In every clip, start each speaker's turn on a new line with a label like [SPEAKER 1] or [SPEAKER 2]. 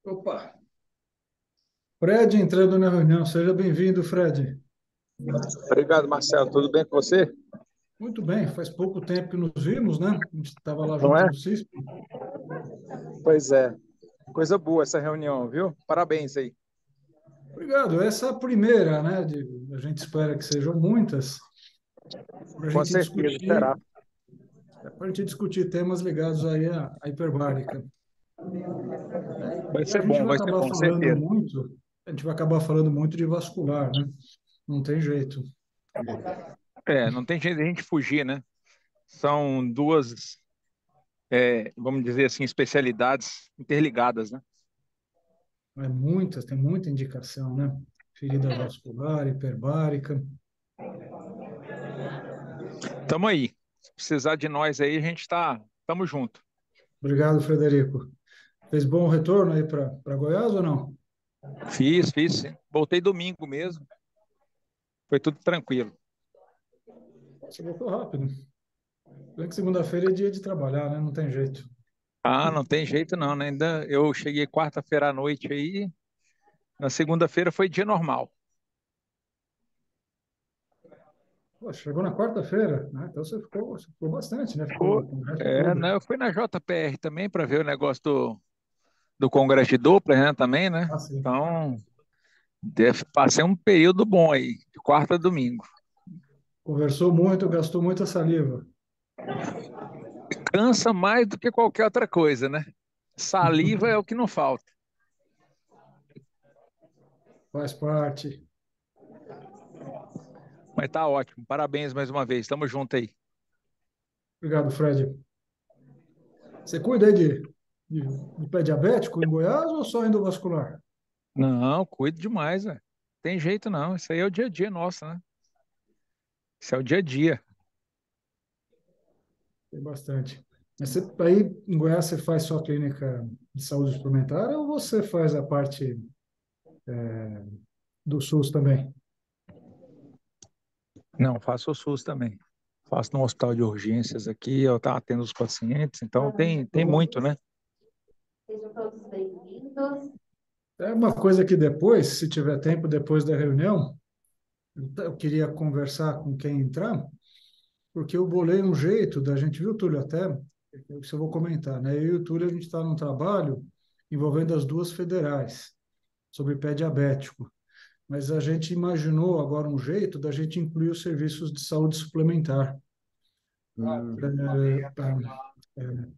[SPEAKER 1] Opa, Fred entrando na reunião. Seja bem-vindo, Fred.
[SPEAKER 2] Obrigado, Marcelo. Tudo bem com você?
[SPEAKER 1] Muito bem, faz pouco tempo que nos vimos, né? A gente estava lá
[SPEAKER 2] Não
[SPEAKER 1] junto
[SPEAKER 2] é?
[SPEAKER 1] no CISP.
[SPEAKER 2] Pois é. Coisa boa essa reunião, viu? Parabéns aí.
[SPEAKER 1] Obrigado. Essa é a primeira, né? A gente espera que sejam muitas, para a
[SPEAKER 2] Com
[SPEAKER 1] gente
[SPEAKER 2] certeza
[SPEAKER 1] discutir,
[SPEAKER 2] será.
[SPEAKER 1] para a gente discutir temas ligados aí à hiperbárica.
[SPEAKER 2] Vai
[SPEAKER 1] E a
[SPEAKER 2] ser
[SPEAKER 1] gente
[SPEAKER 2] bom,
[SPEAKER 1] vai
[SPEAKER 2] vai ser
[SPEAKER 1] acabar
[SPEAKER 2] bom,
[SPEAKER 1] falando
[SPEAKER 2] certeza.
[SPEAKER 1] muito, a gente vai acabar falando muito de vascular, né? Não tem jeito.
[SPEAKER 2] Não tem jeito de a gente fugir, né? São duas, vamos dizer assim, especialidades interligadas, né?
[SPEAKER 1] É muitas, tem muita indicação, né? Ferida vascular, hiperbárica.
[SPEAKER 2] Tamo aí. Se precisar de nós aí, a gente tamo junto.
[SPEAKER 1] Obrigado, Frederico. Fez bom retorno aí para Goiás ou não?
[SPEAKER 2] Fiz, sim. Voltei domingo mesmo. Foi tudo tranquilo.
[SPEAKER 1] Você voltou rápido. Bem que segunda-feira é dia de trabalhar, né? Não tem jeito.
[SPEAKER 2] Ah, não tem jeito não, né? Ainda eu cheguei quarta-feira à noite aí. Na segunda-feira foi dia normal.
[SPEAKER 1] Pô, chegou na quarta-feira, né? Então você ficou bastante, né? Ficou
[SPEAKER 2] Foi,
[SPEAKER 1] o congresso todo.
[SPEAKER 2] né, eu fui na JPR também para ver o negócio do Congresso de Duplas, né, também, né?
[SPEAKER 1] Ah, sim.
[SPEAKER 2] Então, passei um período bom aí, de quarta a domingo.
[SPEAKER 1] Conversou muito, gastou muita saliva.
[SPEAKER 2] Cansa mais do que qualquer outra coisa, né? Saliva é o que não falta.
[SPEAKER 1] Faz parte.
[SPEAKER 2] Mas tá ótimo. Parabéns mais uma vez. Tamo junto aí.
[SPEAKER 1] Obrigado, Fred. Você cuida aí de pé diabético em Goiás ou só endovascular?
[SPEAKER 2] Não, cuido demais, velho. Tem jeito não. Isso aí é o dia a dia nosso, né? Isso é o dia a dia.
[SPEAKER 1] Tem bastante. Mas aí em Goiás você faz só clínica de saúde suplementar ou você faz a parte do SUS também?
[SPEAKER 2] Não, faço o SUS também. Faço no hospital de urgências aqui, eu atendo os pacientes, então tem muito, né?
[SPEAKER 3] Sejam todos bem-vindos.
[SPEAKER 1] É uma coisa que depois, se tiver tempo depois da reunião, eu queria conversar com quem entrar, porque eu bolei um jeito da gente, viu, Túlio, até, isso eu vou comentar, né? Eu e o Túlio, a gente está num trabalho envolvendo as duas federais, sobre pé diabético, mas a gente imaginou agora um jeito da gente incluir os serviços de saúde suplementar.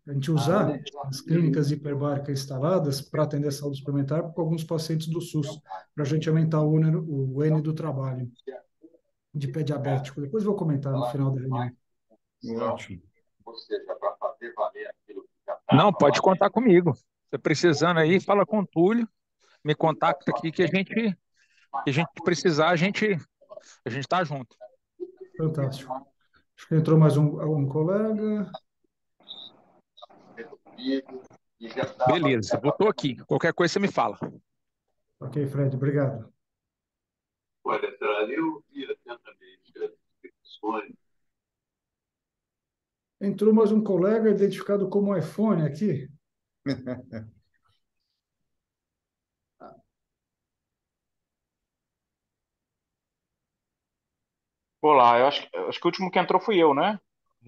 [SPEAKER 1] A gente usar as clínicas hiperbáricas instaladas para atender a saúde suplementar com alguns pacientes do SUS, para a gente aumentar o N do trabalho de pé diabético. Depois eu vou comentar no final da reunião.
[SPEAKER 2] Ótimo. Não, pode contar comigo. Você precisando aí, fala com o Túlio, me contacta aqui que a gente precisar, a gente tá junto.
[SPEAKER 1] Fantástico. Acho que entrou mais um colega.
[SPEAKER 2] Beleza, botou aqui. Qualquer coisa você me fala.
[SPEAKER 1] Ok, Fred, obrigado. Entrou mais um colega identificado como iPhone aqui.
[SPEAKER 4] Olá, eu acho que o último que entrou fui eu, né?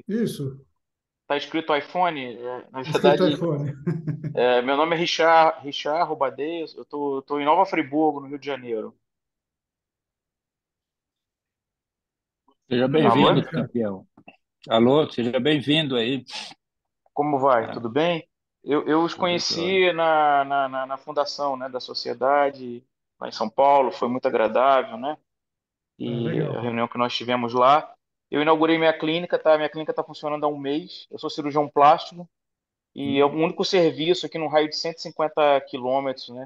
[SPEAKER 1] Isso,
[SPEAKER 4] Tá escrito iPhone. Na
[SPEAKER 1] escrito
[SPEAKER 4] verdade,
[SPEAKER 1] iPhone.
[SPEAKER 4] meu nome é Richard Robadet, eu tô em Nova Friburgo, no Rio de Janeiro.
[SPEAKER 5] Seja
[SPEAKER 1] Oi,
[SPEAKER 4] Alô?
[SPEAKER 5] bem-vindo,
[SPEAKER 1] Richard.
[SPEAKER 5] campeão. Alô, seja bem-vindo aí.
[SPEAKER 4] Como vai?
[SPEAKER 5] Ah,
[SPEAKER 4] Tudo bem? Eu os
[SPEAKER 5] tudo jóia.
[SPEAKER 4] conheci na fundação, né, da sociedade, lá em São Paulo, foi muito agradável, né?
[SPEAKER 1] Ah,
[SPEAKER 4] E a
[SPEAKER 1] legal.
[SPEAKER 4] reunião que nós tivemos lá. Eu inaugurei minha clínica, tá? Minha clínica está funcionando há um mês. Eu sou cirurgião plástico e é o único serviço aqui no raio de 150 quilômetros, né?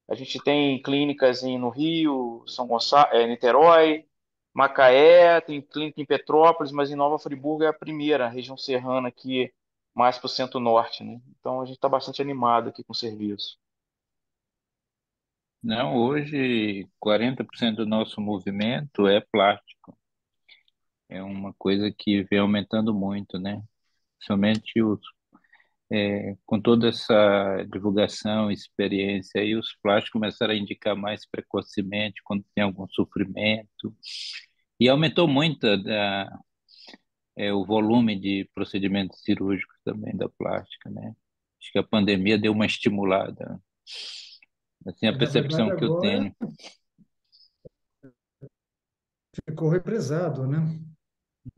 [SPEAKER 4] A gente tem clínicas no Rio, São Gonçalo, Niterói, Macaé, tem clínica em Petrópolis, mas em Nova Friburgo é a primeira, região serrana aqui, mais para o centro-norte, né? Então a gente está bastante animado aqui com o serviço.
[SPEAKER 5] Não, hoje 40% do nosso movimento é plástico. É uma coisa que vem aumentando muito, né? Somente os, Com toda essa divulgação, experiência, aí os plásticos começaram a indicar mais precocemente quando tem algum sofrimento. E aumentou muito o volume de procedimentos cirúrgicos também da plástica, né? Acho que a pandemia deu uma estimulada. Assim, a
[SPEAKER 1] Na verdade,
[SPEAKER 5] percepção que eu
[SPEAKER 1] agora
[SPEAKER 5] tenho,
[SPEAKER 1] ficou represado, né?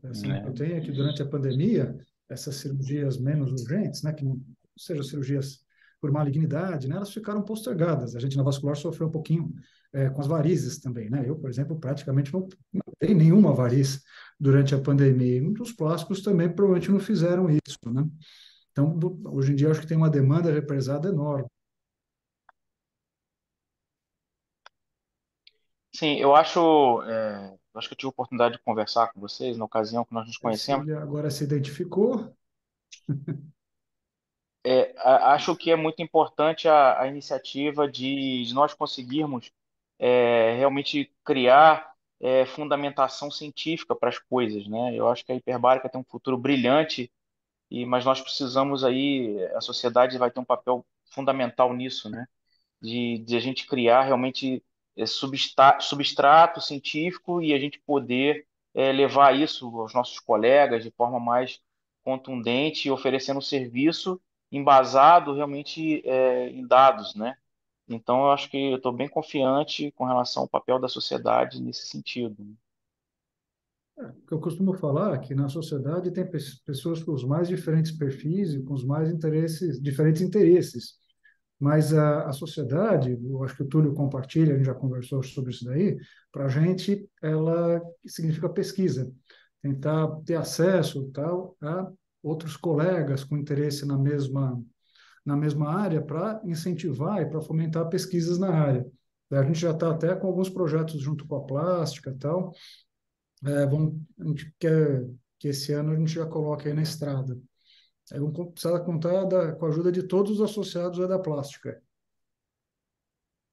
[SPEAKER 1] Assim, eu
[SPEAKER 5] né?
[SPEAKER 1] tenho que durante a pandemia, essas cirurgias menos urgentes, né, que não sejam cirurgias por malignidade, né, elas ficaram postergadas. A gente na vascular sofreu um pouquinho com as varizes também, né? Eu, por exemplo, praticamente não tenho nenhuma variz durante a pandemia. E muitos plásticos também provavelmente não fizeram isso, né? Então, hoje em dia, eu acho que tem uma demanda represada enorme.
[SPEAKER 4] Sim, eu acho que eu tive a oportunidade de conversar com vocês na ocasião que nós nos
[SPEAKER 1] A
[SPEAKER 4] conhecemos.
[SPEAKER 1] Cília agora se identificou.
[SPEAKER 4] Acho que é muito importante a iniciativa de nós conseguirmos realmente criar fundamentação científica para as coisas, né? Eu acho que a hiperbárica tem um futuro brilhante, mas nós precisamos aí, a sociedade vai ter um papel fundamental nisso, né? De a gente criar realmente substrato científico e a gente poder levar isso aos nossos colegas de forma mais contundente, oferecendo um serviço embasado realmente em dados, né? Então, eu acho que eu estou bem confiante com relação ao papel da sociedade nesse sentido.
[SPEAKER 1] O que eu costumo falar é que na sociedade tem pessoas com os mais diferentes perfis e com os mais interesses, diferentes interesses. Mas a sociedade, eu acho que o Túlio compartilha, a gente já conversou sobre isso daí, para a gente, ela significa pesquisa, tentar ter acesso tal, a outros colegas com interesse na mesma área para incentivar e para fomentar pesquisas na área. A gente já está até com alguns projetos junto com a plástica e tal, a gente quer que esse ano a gente já coloque aí na estrada. Aí vamos precisar contar com a ajuda de todos os associados da plástica.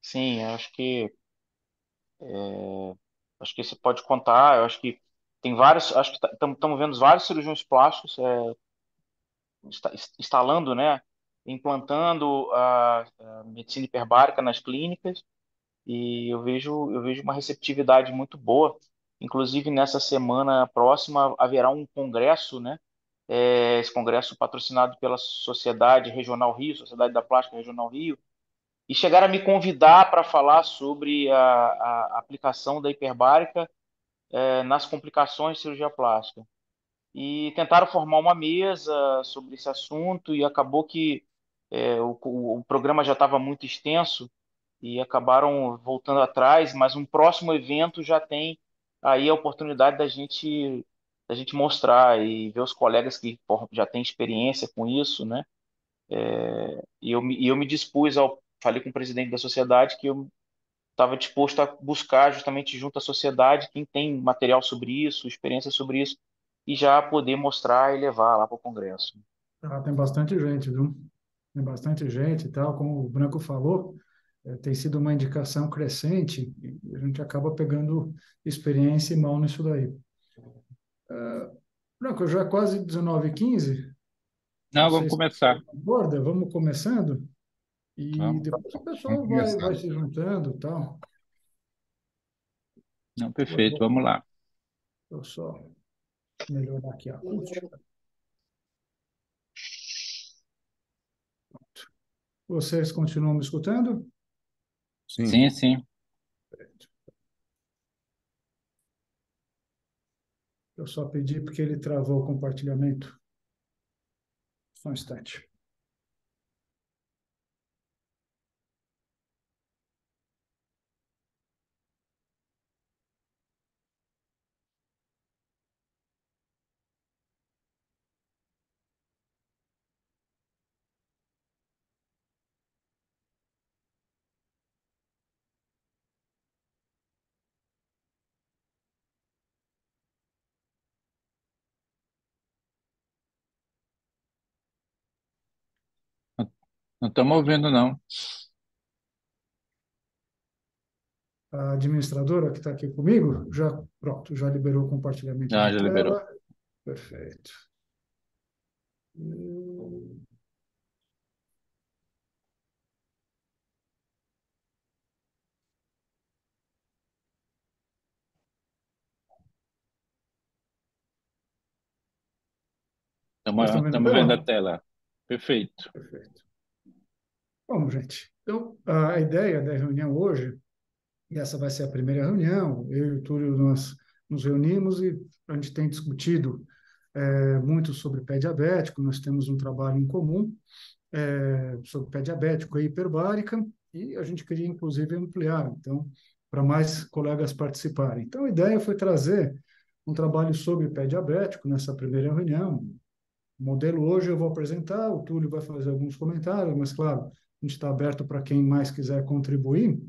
[SPEAKER 4] Sim, acho que você pode contar. Eu acho que tem vários, acho que estamos vendo vários cirurgiões plásticos instalando, né, implantando a medicina hiperbárica nas clínicas e eu vejo uma receptividade muito boa. Inclusive nessa semana próxima haverá um congresso, né? Esse congresso patrocinado pela Sociedade Regional Rio, Sociedade da Plástica Regional Rio, e chegaram a me convidar para falar sobre a aplicação da hiperbárica nas complicações de cirurgia plástica. E tentaram formar uma mesa sobre esse assunto e acabou que o programa já estava muito extenso e acabaram voltando atrás, mas um próximo evento já tem aí a oportunidade da gente mostrar e ver os colegas que pô, já têm experiência com isso, né? E eu me dispus falei com o presidente da sociedade que eu estava disposto a buscar justamente junto à sociedade quem tem material sobre isso, experiência sobre isso, e já poder mostrar e levar lá para o Congresso.
[SPEAKER 1] Ah, tem bastante gente, viu? Tem bastante gente e tal, como o Branco falou, tem sido uma indicação crescente e a gente acaba pegando experiência e mão nisso daí. Branco, já é quase 19h15, não
[SPEAKER 5] Não,
[SPEAKER 1] sei
[SPEAKER 5] vamos
[SPEAKER 1] se você
[SPEAKER 5] começar.
[SPEAKER 1] concorda, vamos começando e
[SPEAKER 5] Vamos,
[SPEAKER 1] depois o
[SPEAKER 5] vamos
[SPEAKER 1] pessoal vai
[SPEAKER 5] começar.
[SPEAKER 1] se juntando e tal.
[SPEAKER 5] Não,
[SPEAKER 1] Agora
[SPEAKER 5] perfeito, vamos lá.
[SPEAKER 1] eu só melhorar aqui a acústica. Vocês continuam me escutando?
[SPEAKER 5] Sim, sim.
[SPEAKER 1] Eu só pedi porque ele travou o compartilhamento. Só um instante.
[SPEAKER 5] Não estamos ouvindo, não.
[SPEAKER 1] A administradora que está aqui comigo, pronto, já liberou o compartilhamento
[SPEAKER 5] Ah,
[SPEAKER 1] de
[SPEAKER 5] já liberou.
[SPEAKER 1] tela. Perfeito. Vocês estão vendo
[SPEAKER 5] Estamos vendo a
[SPEAKER 1] bem?
[SPEAKER 5] tela. Perfeito.
[SPEAKER 1] Perfeito. Bom, gente, então a ideia da reunião hoje, e essa vai ser a primeira reunião, eu e o Túlio, nós nos reunimos e a gente tem discutido muito sobre pé diabético, nós temos um trabalho em comum sobre pé diabético e hiperbárica, e a gente queria, inclusive, ampliar, então, para mais colegas participarem. Então, a ideia foi trazer um trabalho sobre pé diabético nessa primeira reunião. O modelo hoje eu vou apresentar, o Túlio vai fazer alguns comentários, mas, claro, a gente está aberto para quem mais quiser contribuir.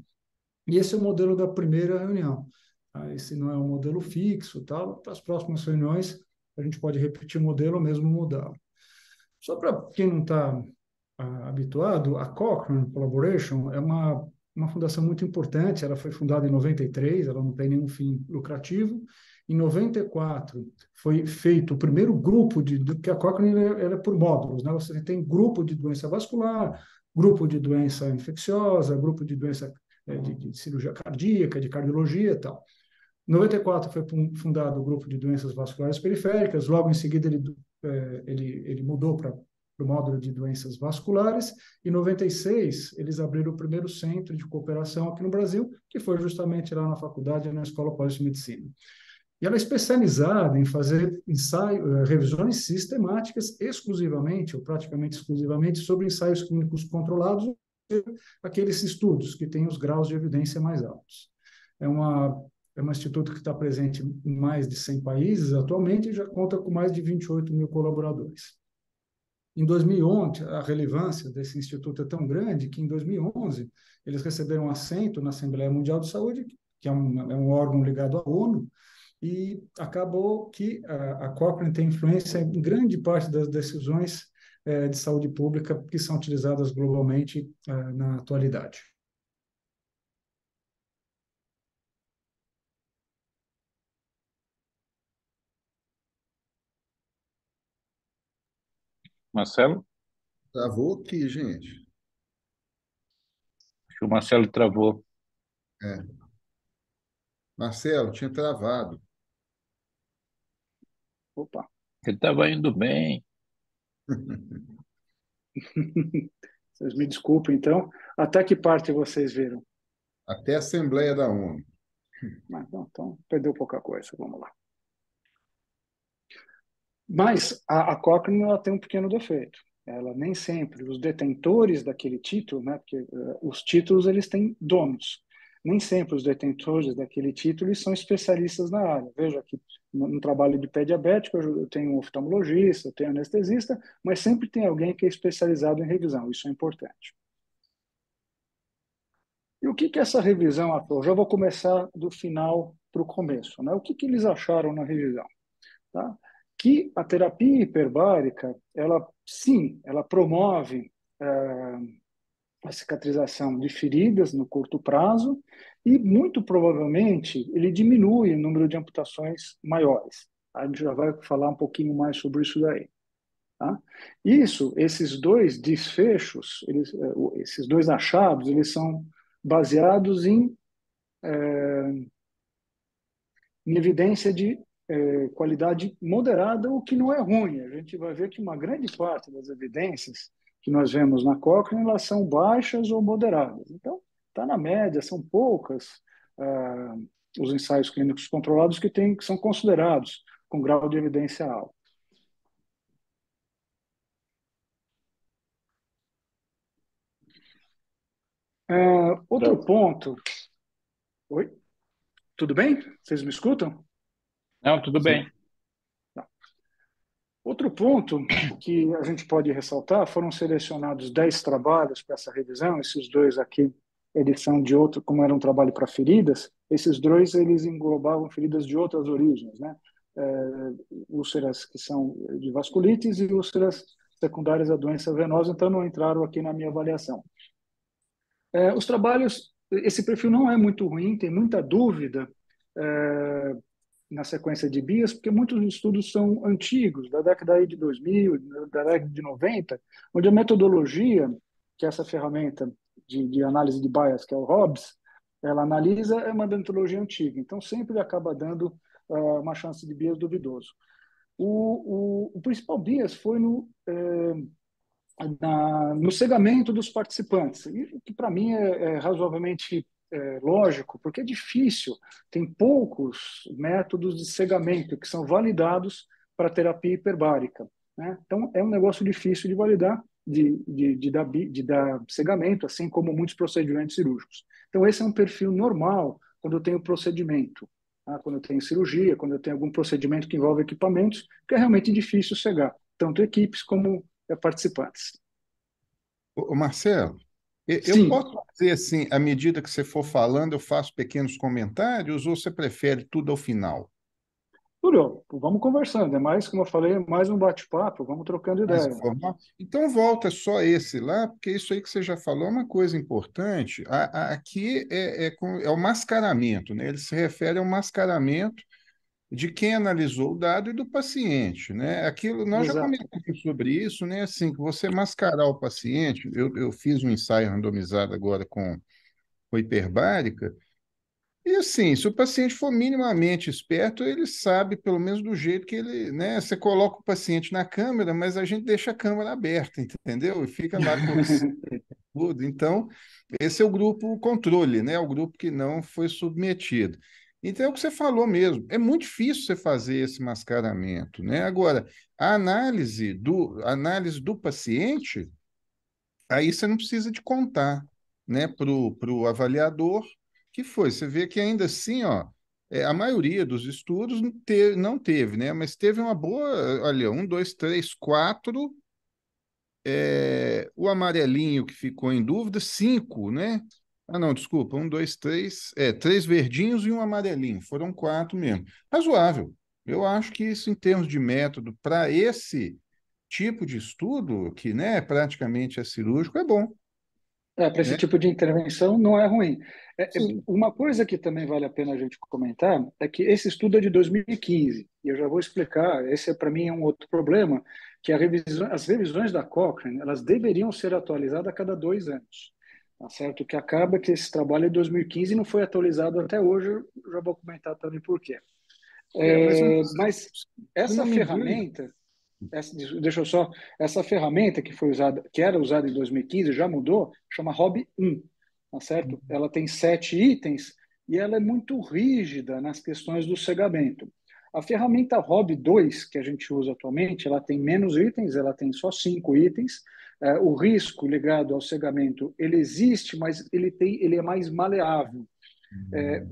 [SPEAKER 1] E esse é o modelo da primeira reunião. Tá? Esse não é um modelo fixo, tal. Para as próximas reuniões, a gente pode repetir o modelo ou mesmo mudá-lo. Só para quem não está habituado, a Cochrane Collaboration é uma fundação muito importante. Ela foi fundada em 93, ela não tem nenhum fim lucrativo. Em 94 foi feito o primeiro grupo que a Cochrane ela é por módulos, né? Você tem grupo de doença vascular, grupo de doença infecciosa, grupo de doença de cirurgia cardíaca, de cardiologia e tal. Em 94 foi fundado o grupo de doenças vasculares periféricas, logo em seguida ele mudou para o módulo de doenças vasculares. Em 96, eles abriram o primeiro centro de cooperação aqui no Brasil, que foi justamente lá na faculdade, na Escola Paulista de Medicina. E ela é especializada em fazer revisões sistemáticas exclusivamente, ou praticamente exclusivamente, sobre ensaios clínicos controlados, aqueles estudos que têm os graus de evidência mais altos. É um instituto que está presente em mais de 100 países atualmente e já conta com mais de 28 mil colaboradores. Em 2011, a relevância desse instituto é tão grande que, em 2011, eles receberam assento na Assembleia Mundial de Saúde, que é um órgão ligado à ONU, e acabou que a Cochrane tem influência em grande parte das decisões de saúde pública que são utilizadas globalmente na atualidade.
[SPEAKER 5] Marcelo?
[SPEAKER 6] Travou aqui, gente.
[SPEAKER 5] Acho que o Marcelo travou.
[SPEAKER 6] É. Marcelo, tinha travado.
[SPEAKER 7] Opa.
[SPEAKER 5] Ele estava indo bem.
[SPEAKER 7] Vocês me desculpem, então. Até que parte vocês viram?
[SPEAKER 6] Até a Assembleia da ONU.
[SPEAKER 7] Mas, não, então, perdeu pouca coisa. Vamos lá. Mas a Cochrane ela tem um pequeno defeito. Ela nem sempre, os detentores daquele título, né, porque os títulos eles têm donos. Nem sempre os detentores daquele título eles são especialistas na área. Veja aqui, no trabalho de pé diabético, eu tenho um oftalmologista, eu tenho anestesista, mas sempre tem alguém que é especializado em revisão. Isso é importante. E o que essa revisão achou? Já vou começar do final para o começo. Né? O que eles acharam na revisão? Tá? Que a terapia hiperbárica, ela sim, ela promove a cicatrização de feridas no curto prazo e, muito provavelmente, ele diminui o número de amputações maiores. A gente já vai falar um pouquinho mais sobre isso daí. Tá? Esses dois desfechos, esses dois achados, eles são baseados em evidência de qualidade moderada, o que não é ruim. A gente vai ver que uma grande parte das evidências que nós vemos na Cochrane, elas são baixas ou moderadas. Então, está na média, são poucas os ensaios clínicos controlados que são considerados com grau de evidência alto. Outro ponto. Oi? Tudo bem? Vocês me escutam?
[SPEAKER 5] Não, tudo bem.
[SPEAKER 7] Outro ponto que a gente pode ressaltar, foram selecionados 10 trabalhos para essa revisão, esses dois aqui, eles são de outro, como era um trabalho para feridas, esses dois eles englobavam feridas de outras origens, né? Úlceras que são de vasculites e úlceras secundárias à doença venosa, então não entraram aqui na minha avaliação. Os trabalhos, esse perfil não é muito ruim, tem muita dúvida na sequência de BIAS, porque muitos estudos são antigos, da década de 2000, da década de 90, onde a metodologia, que é essa ferramenta de análise de bias, que é o Hobbes, ela analisa uma metodologia antiga. Então, sempre acaba dando uma chance de BIAS duvidoso. O principal bias foi no cegamento dos participantes, e que para mim é razoavelmente lógico, porque é difícil, tem poucos métodos de cegamento que são validados para terapia hiperbárica, né? Então, é um negócio difícil de validar, de dar cegamento, assim como muitos procedimentos cirúrgicos. Então, esse é um perfil normal quando eu tenho procedimento, tá? Quando eu tenho cirurgia, quando eu tenho algum procedimento que envolve equipamentos, que é realmente difícil cegar, tanto equipes como participantes.
[SPEAKER 6] Ô, Marcelo, eu
[SPEAKER 7] Sim,
[SPEAKER 6] posso fazer assim, à medida que você for falando, eu faço pequenos comentários, ou você prefere tudo ao final?
[SPEAKER 7] Túlio, vamos conversando. É mais, como eu falei, é mais um bate-papo, vamos trocando
[SPEAKER 6] Mais
[SPEAKER 7] ideia.
[SPEAKER 6] informal? Então volta só esse lá, porque isso aí que você já falou é uma coisa importante. Aqui é o mascaramento, né? Ele se refere ao mascaramento de quem analisou o dado e do paciente, né? Aquilo, nós já
[SPEAKER 7] Exato.
[SPEAKER 6] comentamos sobre isso, né? Assim, que você mascarar o paciente, eu fiz um ensaio randomizado agora com hiperbárica, e assim, se o paciente for minimamente esperto, ele sabe, pelo menos do jeito que ele, né? Você coloca o paciente na câmera, mas a gente deixa a câmera aberta, entendeu? E fica lá conversando tudo. Então, esse é o grupo controle, né? O grupo que não foi submetido. Então, é o que você falou mesmo. É muito difícil você fazer esse mascaramento, né? Agora, a análise do paciente, aí você não precisa de contar, né, pro avaliador que foi. Você vê que ainda assim, ó, a maioria dos estudos não teve, né? Mas teve uma boa, olha, um, dois, três, quatro, o amarelinho que ficou em dúvida, cinco, né? Ah, não, desculpa, um, dois, três, três verdinhos e um amarelinho, foram quatro mesmo. Razoável. Eu acho que isso, em termos de método, para esse tipo de estudo, que, né, praticamente é cirúrgico, é bom,
[SPEAKER 7] Para esse
[SPEAKER 6] né?
[SPEAKER 7] tipo de intervenção não é ruim.
[SPEAKER 6] Sim.
[SPEAKER 7] Uma coisa que também vale a pena a gente comentar é que esse estudo é de 2015, e eu já vou explicar, esse para mim é um outro problema, que as revisões da Cochrane, elas deveriam ser atualizadas a cada 2 anos. Tá certo? Que acaba que esse trabalho é de 2015 e não foi atualizado até hoje, eu já vou comentar também por quê.
[SPEAKER 6] Mas
[SPEAKER 7] Mas
[SPEAKER 6] se
[SPEAKER 7] essa
[SPEAKER 6] não me engano,
[SPEAKER 7] ferramenta, deixa eu só, essa ferramenta que foi usada, que era usada em 2015, já mudou, chama Hobby 1, tá certo? Ela tem 7 itens e ela é muito rígida nas questões do cegamento. A ferramenta Hobby 2, que a gente usa atualmente, ela tem menos itens, ela tem só 5 itens. O risco ligado ao cegamento, ele existe, mas ele é mais maleável.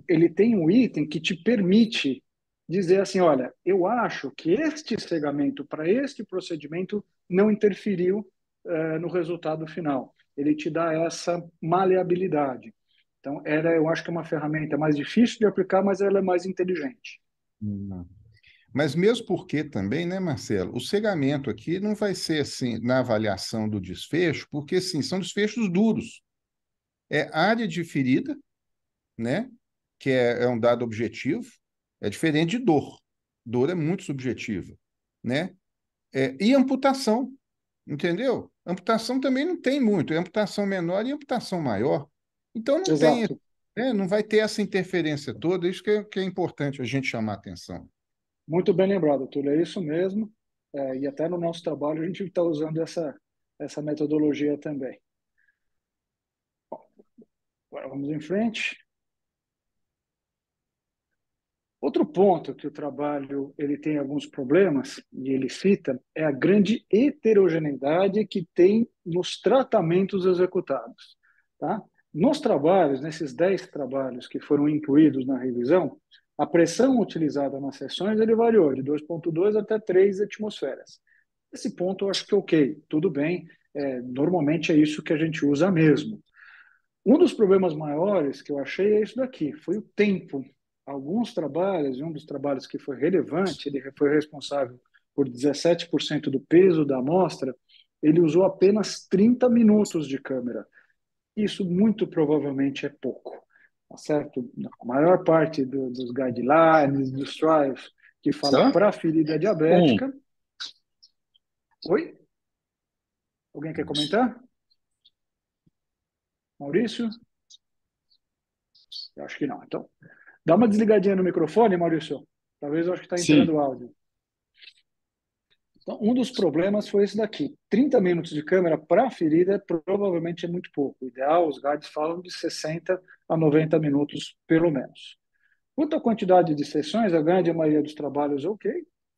[SPEAKER 7] Ele tem um item que te permite dizer assim, olha, eu acho que este cegamento para este procedimento não interferiu no resultado final. Ele te dá essa maleabilidade. Então, eu acho que é uma ferramenta mais difícil de aplicar, mas ela é mais inteligente.
[SPEAKER 6] não. Mas mesmo porque também, né, Marcelo, o cegamento aqui não vai ser assim na avaliação do desfecho, porque sim, são desfechos duros. É área de ferida, né, que é um dado objetivo, é diferente de dor. Dor é muito subjetiva, né? E amputação, entendeu? Amputação também não tem muito, é amputação menor e amputação maior. Então não tem,
[SPEAKER 7] Exato.
[SPEAKER 6] não vai ter essa interferência toda, isso que é importante a gente chamar a atenção.
[SPEAKER 7] Muito bem lembrado, Túlio. É isso mesmo. E até no nosso trabalho a gente está usando essa metodologia também. Agora vamos em frente. Outro ponto que o trabalho ele tem alguns problemas, e ele cita, é a grande heterogeneidade que tem nos tratamentos executados. Tá? Nos trabalhos, nesses 10 trabalhos que foram incluídos na revisão, a pressão utilizada nas sessões ele variou de 2,2 até 3 atmosferas. Esse ponto eu acho que ok, tudo bem, normalmente é isso que a gente usa mesmo. Um dos problemas maiores que eu achei é isso daqui, foi o tempo. Alguns trabalhos, e um dos trabalhos que foi relevante, ele foi responsável por 17% do peso da amostra, ele usou apenas 30 minutos de câmera. Isso muito provavelmente é pouco, tá certo? A maior parte dos guidelines, dos trials, que fala
[SPEAKER 5] Só?
[SPEAKER 7] para ferida
[SPEAKER 5] Um.
[SPEAKER 7] diabética. Oi? Alguém quer comentar? Maurício? Eu acho que não. Então, dá uma desligadinha no microfone, Maurício. Talvez eu acho que está entrando
[SPEAKER 5] Sim.
[SPEAKER 7] o áudio. Então, um dos problemas foi esse daqui. 30 minutos de câmera para a ferida provavelmente é muito pouco. O ideal, os guides falam de 60 a 90 minutos, pelo menos. Quanto à quantidade de sessões, a grande maioria dos trabalhos, ok,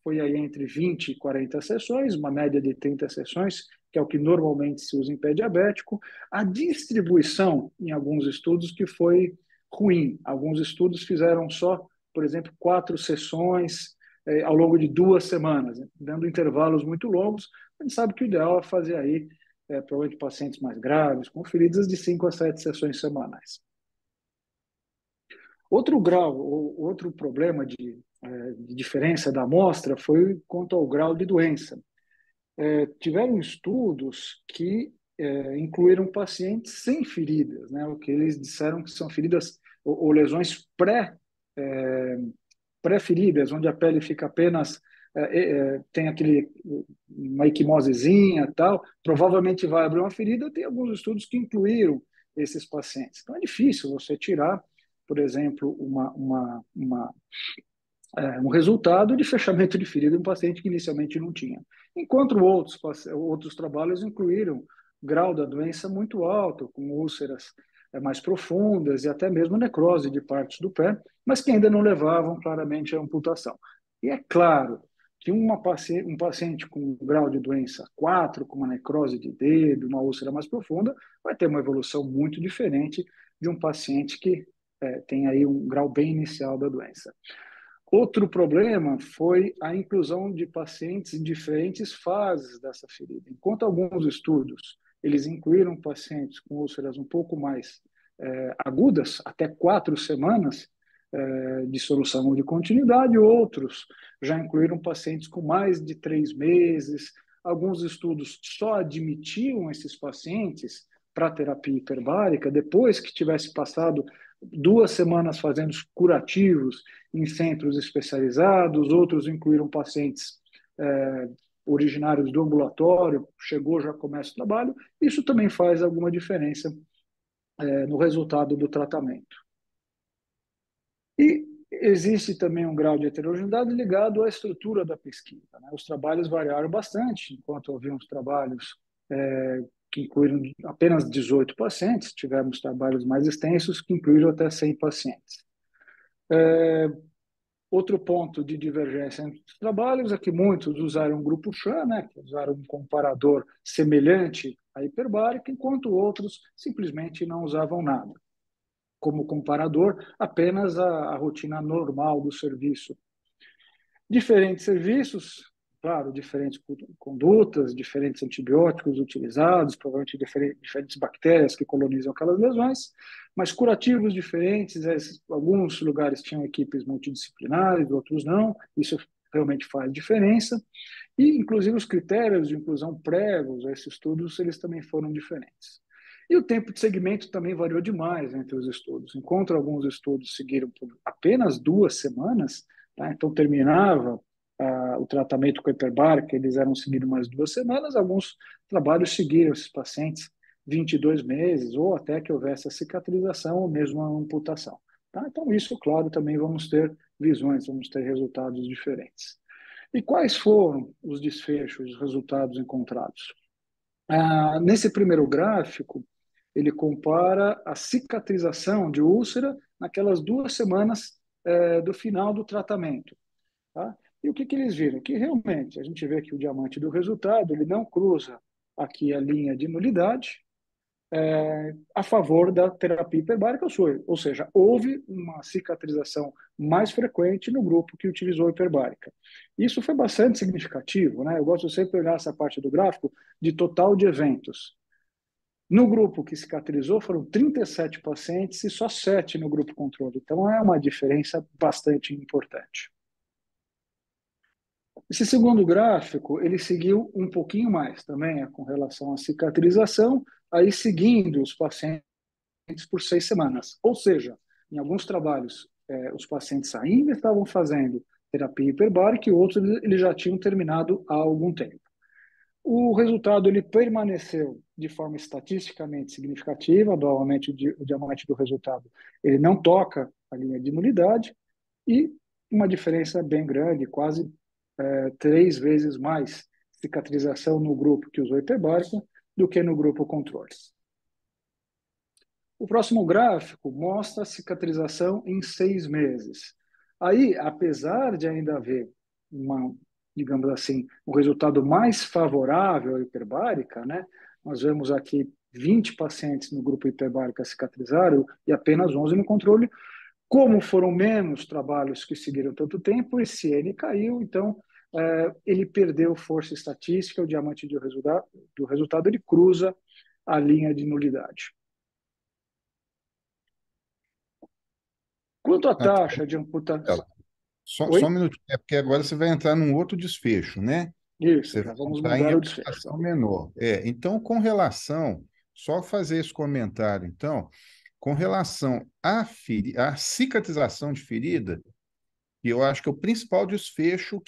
[SPEAKER 7] foi aí entre 20 e 40 sessões, uma média de 30 sessões, que é o que normalmente se usa em pé diabético. A distribuição, em alguns estudos, que foi ruim. Alguns estudos fizeram só, por exemplo, 4 sessões ao longo de 2 semanas, né, dando intervalos muito longos. A gente sabe que o ideal é fazer aí, provavelmente pacientes mais graves, com feridas de 5 a 7 sessões semanais. Outro grau, outro problema de diferença da amostra foi quanto ao grau de doença. Tiveram estudos que incluíram pacientes sem feridas, né? O que eles disseram que são feridas ou lesões pré-feridas, onde a pele fica apenas tem uma equimosezinha tal, provavelmente vai abrir uma ferida. Tem alguns estudos que incluíram esses pacientes. Então é difícil você tirar, por exemplo, um resultado de fechamento de ferida em um paciente que inicialmente não tinha. Enquanto outros trabalhos incluíram grau da doença muito alto, com úlceras mais profundas e até mesmo necrose de partes do pé, mas que ainda não levavam claramente à amputação. E é claro que um paciente com um grau de doença 4, com uma necrose de dedo, uma úlcera mais profunda, vai ter uma evolução muito diferente de um paciente que tem aí um grau bem inicial da doença. Outro problema foi a inclusão de pacientes em diferentes fases dessa ferida. Enquanto alguns estudos eles incluíram pacientes com úlceras um pouco mais agudas, até 4 semanas de solução ou de continuidade, outros já incluíram pacientes com mais de 3 meses. Alguns estudos só admitiam esses pacientes para terapia hiperbárica depois que tivesse passado 2 semanas fazendo curativos em centros especializados. Outros incluíram pacientes originários do ambulatório, chegou, já começa o trabalho. Isso também faz alguma diferença no resultado do tratamento. E existe também um grau de heterogeneidade ligado à estrutura da pesquisa, né? Os trabalhos variaram bastante. Enquanto havíamos trabalhos que incluíram apenas 18 pacientes, tivemos trabalhos mais extensos que incluíram até 100 pacientes. Outro ponto de divergência entre os trabalhos é que muitos usaram o grupo Chan, né, que usaram um comparador semelhante à hiperbárica, enquanto outros simplesmente não usavam nada. Como comparador, apenas a rotina normal do serviço. Diferentes serviços, claro, diferentes condutas, diferentes antibióticos utilizados, provavelmente diferentes bactérias que colonizam aquelas lesões, mas curativos diferentes. Alguns lugares tinham equipes multidisciplinares, outros não. Isso realmente faz diferença. E, inclusive, os critérios de inclusão prévios a esses estudos, eles também foram diferentes. E o tempo de segmento também variou demais entre os estudos. Enquanto alguns estudos seguiram por apenas 2 semanas, tá? Então terminava o tratamento com a hiperbárica, eles eram seguidos mais 2 semanas. Alguns trabalhos seguiram esses pacientes 22 meses, ou até que houvesse a cicatrização ou mesmo a amputação. Tá? Então isso, claro, também vamos ter visões, vamos ter resultados diferentes. E quais foram os desfechos, os resultados encontrados? Nesse primeiro gráfico, ele compara a cicatrização de úlcera naquelas 2 semanas do final do tratamento. Tá? E o que eles viram? Que realmente, a gente vê que o diamante do resultado, ele não cruza aqui a linha de nulidade a favor da terapia hiperbárica, ou seja, houve uma cicatrização mais frequente no grupo que utilizou a hiperbárica. Isso foi bastante significativo, né? Eu gosto sempre de olhar essa parte do gráfico de total de eventos. No grupo que cicatrizou foram 37 pacientes e só 7 no grupo controle. Então é uma diferença bastante importante. Esse segundo gráfico, ele seguiu um pouquinho mais também com relação à cicatrização, aí seguindo os pacientes por 6 semanas. Ou seja, em alguns trabalhos, os pacientes ainda estavam fazendo terapia hiperbárica e outros eles já tinham terminado há algum tempo. O resultado ele permaneceu de forma estatisticamente significativa. Novamente, o diamante do resultado ele não toca a linha de nulidade e uma diferença bem grande, quase 3 vezes mais cicatrização no grupo que usou hiperbárica do que no grupo controle. O próximo gráfico mostra a cicatrização em 6 meses. Aí, apesar de ainda haver digamos assim, um resultado mais favorável à hiperbárica, né? Nós vemos aqui 20 pacientes no grupo hiperbárica cicatrizaram e apenas 11 no controle. Como foram menos trabalhos que seguiram tanto tempo, esse N caiu, então ele perdeu força estatística, o diamante do resultado ele cruza a linha de nulidade. Quanto à taxa de amputação...
[SPEAKER 6] Só um minuto, porque agora você vai entrar num outro desfecho, né?
[SPEAKER 7] Isso,
[SPEAKER 6] Você
[SPEAKER 7] já
[SPEAKER 6] vai
[SPEAKER 7] vamos
[SPEAKER 6] entrar em
[SPEAKER 7] mudar o desfecho.
[SPEAKER 6] amputação menor. Então, com relação, só fazer esse comentário, então, com relação à cicatrização de ferida, eu acho que é o principal desfecho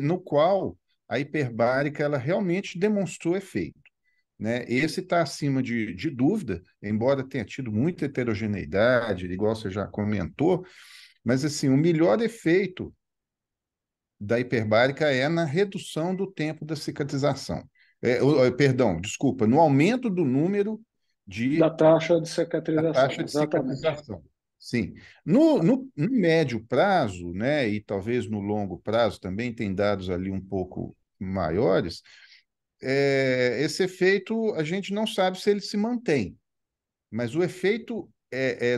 [SPEAKER 6] no qual a hiperbárica ela realmente demonstrou efeito. Né? Esse está acima de dúvida, embora tenha tido muita heterogeneidade, igual você já comentou, mas assim, o melhor efeito da hiperbárica é na redução do tempo da cicatrização. Perdão, desculpa, no aumento do número
[SPEAKER 7] da taxa de
[SPEAKER 6] da
[SPEAKER 7] cicatrização.
[SPEAKER 6] taxa de
[SPEAKER 7] Exatamente.
[SPEAKER 6] cicatrização. Sim. No médio prazo, né, e talvez no longo prazo também tem dados ali um pouco maiores, esse efeito a gente não sabe se ele se mantém, mas o efeito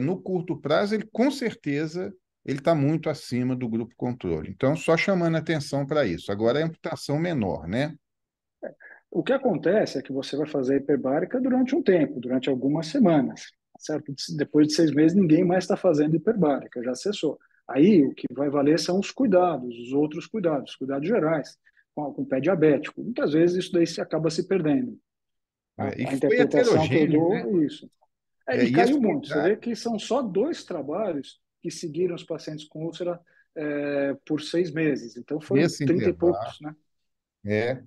[SPEAKER 6] no curto prazo, ele com certeza ele está muito acima do grupo controle. Então, só chamando atenção para isso. Agora é amputação menor, né?
[SPEAKER 7] O que acontece é que você vai fazer a hiperbárica durante um tempo, durante algumas semanas, certo? Depois de 6 meses, ninguém mais está fazendo hiperbárica, já cessou. Aí, o que vai valer são os cuidados, os outros cuidados, cuidados gerais, com o pé diabético. Muitas vezes isso daí acaba se perdendo.
[SPEAKER 6] E
[SPEAKER 7] A
[SPEAKER 6] foi
[SPEAKER 7] interpretação que eu
[SPEAKER 6] heterogêneo,
[SPEAKER 7] dou
[SPEAKER 6] né?
[SPEAKER 7] é isso. E
[SPEAKER 6] E esse
[SPEAKER 7] caiu muito. Você
[SPEAKER 6] cuidado,
[SPEAKER 7] vê que são só 2 trabalhos que seguiram os pacientes com úlcera por 6 meses. Então, foram
[SPEAKER 6] nesse
[SPEAKER 7] 30 e
[SPEAKER 6] intervalo,
[SPEAKER 7] poucos, né?
[SPEAKER 6] é.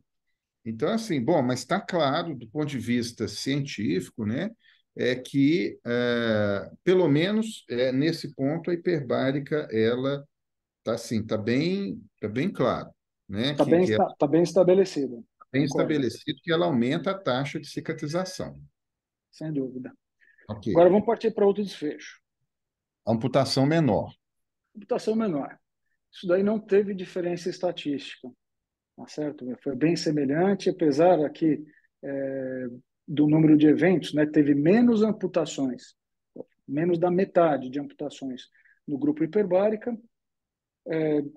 [SPEAKER 6] Então, assim, bom, mas está claro, do ponto de vista científico, né, que, pelo menos nesse ponto, a hiperbárica, ela está assim, tá bem claro, né, que ela
[SPEAKER 7] Tá bem estabelecido.
[SPEAKER 6] tá bem
[SPEAKER 7] Concordo,
[SPEAKER 6] estabelecido que ela aumenta a taxa de cicatrização.
[SPEAKER 7] sem dúvida.
[SPEAKER 6] Ok.
[SPEAKER 7] Agora vamos partir para outro desfecho.
[SPEAKER 6] Amputação menor.
[SPEAKER 7] Computação menor. Isso daí não teve diferença estatística, tá certo? Foi bem semelhante, apesar aqui do número de eventos, né, teve menos amputações, menos da metade de amputações no grupo hiperbárica,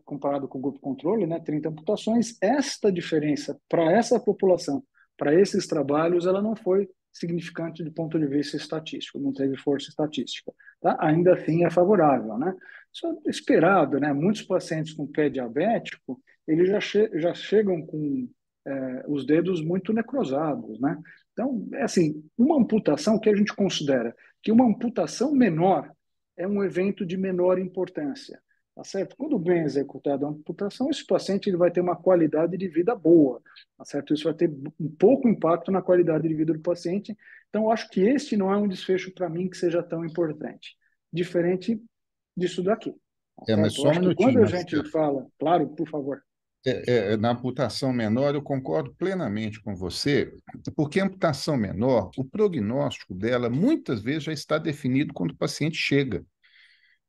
[SPEAKER 7] comparado com o grupo controle, né, 30 amputações. Esta diferença para essa população, para esses trabalhos, ela não foi significante do ponto de vista estatístico, não teve força estatística. Tá? Ainda assim é favorável, né? Isso é esperado, né? Muitos pacientes com pé diabético, eles já chegam com os dedos muito necrosados, né? Então, é assim, uma amputação que a gente considera que uma amputação menor é um evento de menor importância. Tá certo? Quando bem executada a amputação, esse paciente ele vai ter uma qualidade de vida boa, tá certo? Isso vai ter um pouco impacto na qualidade de vida do paciente. Então, eu acho que este não é um desfecho para mim que seja tão importante, diferente disso daqui, tá
[SPEAKER 6] Mas
[SPEAKER 7] certo? Eu
[SPEAKER 6] só um
[SPEAKER 7] acho que quando
[SPEAKER 6] minutinho,
[SPEAKER 7] a gente
[SPEAKER 6] Marcelo.
[SPEAKER 7] fala, claro, por favor,
[SPEAKER 6] Na amputação menor, eu concordo plenamente com você, porque a amputação menor, o prognóstico dela muitas vezes já está definido quando o paciente chega.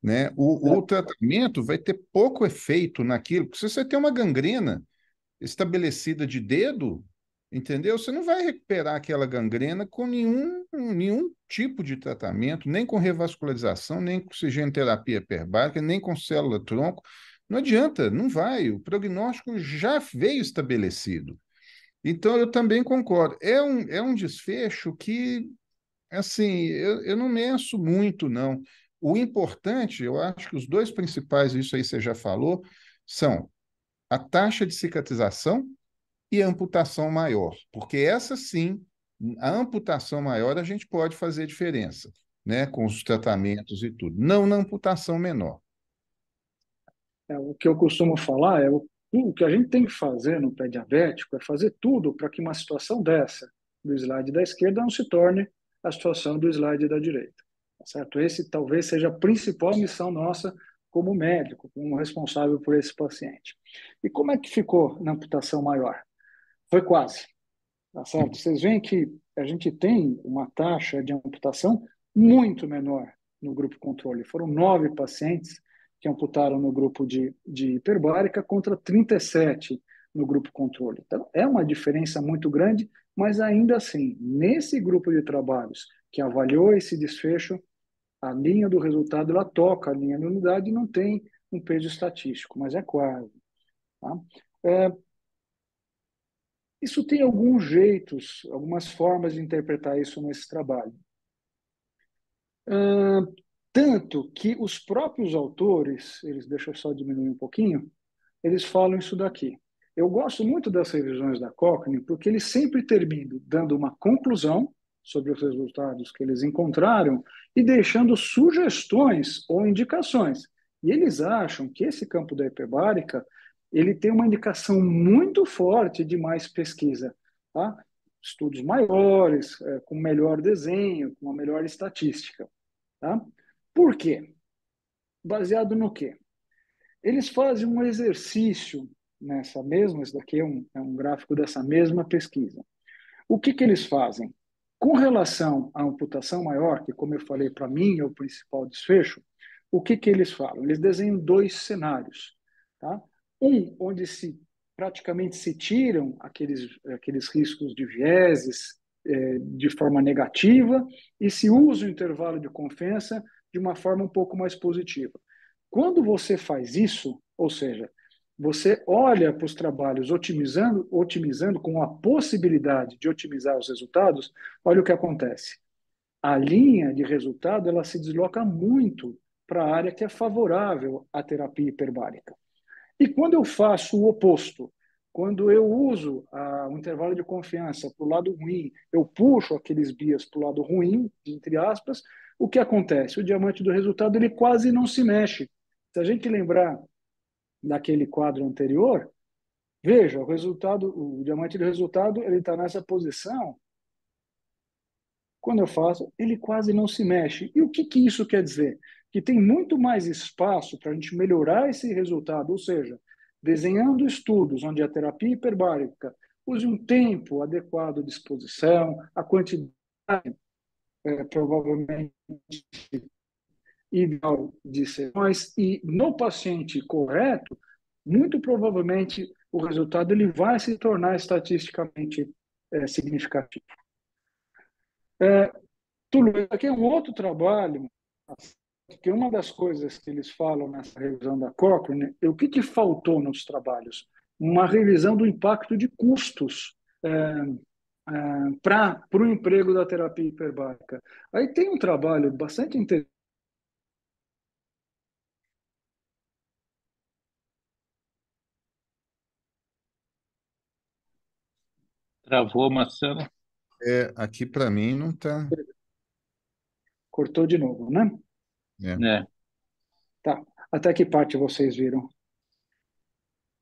[SPEAKER 6] Né? O
[SPEAKER 7] certo?
[SPEAKER 6] tratamento vai ter pouco efeito naquilo. Se você tem uma gangrena estabelecida de dedo, entendeu? Você não vai recuperar aquela gangrena com nenhum tipo de tratamento, nem com revascularização, nem com oxigenoterapia hiperbárica, nem com célula-tronco. Não adianta, não vai. O prognóstico já veio estabelecido. Então, eu também concordo. É um desfecho que, assim, eu não meço muito, não. O importante, eu acho que os dois principais, isso aí você já falou, são a taxa de cicatrização e a amputação maior, porque essa sim, a amputação maior a gente pode fazer diferença, né, com os tratamentos e tudo, não na amputação menor.
[SPEAKER 7] O que eu costumo falar o que a gente tem que fazer no pé diabético é fazer tudo para que uma situação dessa, do slide da esquerda, não se torne a situação do slide da direita. Tá certo? Esse talvez seja a principal missão nossa como médico, como responsável por esse paciente. E como é que ficou na amputação maior? Foi quase, tá certo? Vocês veem que a gente tem uma taxa de amputação muito menor no grupo controle. Foram 9 pacientes que amputaram no grupo de hiperbárica contra 37 no grupo controle. Então, é uma diferença muito grande, mas ainda assim, nesse grupo de trabalhos que avaliou esse desfecho, a linha do resultado ela toca a linha da unidade e não tem um peso estatístico, mas é quase. Tá? É, isso tem alguns jeitos, algumas formas de interpretar isso nesse trabalho. Ah, tanto que os próprios autores, deixa eu só diminuir um pouquinho, eles falam isso daqui. Eu gosto muito das revisões da Cochrane porque eles sempre terminam dando uma conclusão sobre os resultados que eles encontraram e deixando sugestões ou indicações. E eles acham que esse campo da hiperbárica ele tem uma indicação muito forte de mais pesquisa, tá? Estudos maiores, com melhor desenho, com uma melhor estatística, tá? Por quê? Baseado no quê? Eles fazem um exercício nessa mesma, esse daqui é um gráfico dessa mesma pesquisa. O que eles fazem? Com relação à amputação maior, que como eu falei, para mim é o principal desfecho, o que eles falam? Eles desenham 2 cenários. Tá? Um, onde praticamente se tiram aqueles riscos de vieses de forma negativa e se usa o intervalo de confiança de uma forma um pouco mais positiva. Quando você faz isso, ou seja, você olha para os trabalhos otimizando com a possibilidade de otimizar os resultados, olha o que acontece. A linha de resultado ela se desloca muito para a área que é favorável à terapia hiperbárica. E quando eu faço o oposto, quando eu uso um intervalo de confiança para o lado ruim, eu puxo aqueles bias para o lado ruim, entre aspas, o que acontece? O diamante do resultado ele quase não se mexe. Se a gente lembrar daquele quadro anterior, veja, o diamante do resultado ele está nessa posição. Quando eu faço, ele quase não se mexe. E o que isso quer dizer? Que tem muito mais espaço para a gente melhorar esse resultado, ou seja, desenhando estudos onde a terapia hiperbárica use um tempo adequado de exposição, a quantidade provavelmente ideal de sessões, e no paciente correto, muito provavelmente o resultado ele vai se tornar estatisticamente significativo. Túlio, aqui é um outro trabalho, que uma das coisas que eles falam nessa revisão da Cochrane é o que faltou nos trabalhos? Uma revisão do impacto de custos para o emprego da terapia hiperbárica. Aí tem um trabalho bastante interessante.
[SPEAKER 5] Travou, Marcelo?
[SPEAKER 6] Aqui para mim não está.
[SPEAKER 7] Cortou de novo, né?
[SPEAKER 5] É.
[SPEAKER 7] Tá. Até que parte vocês viram?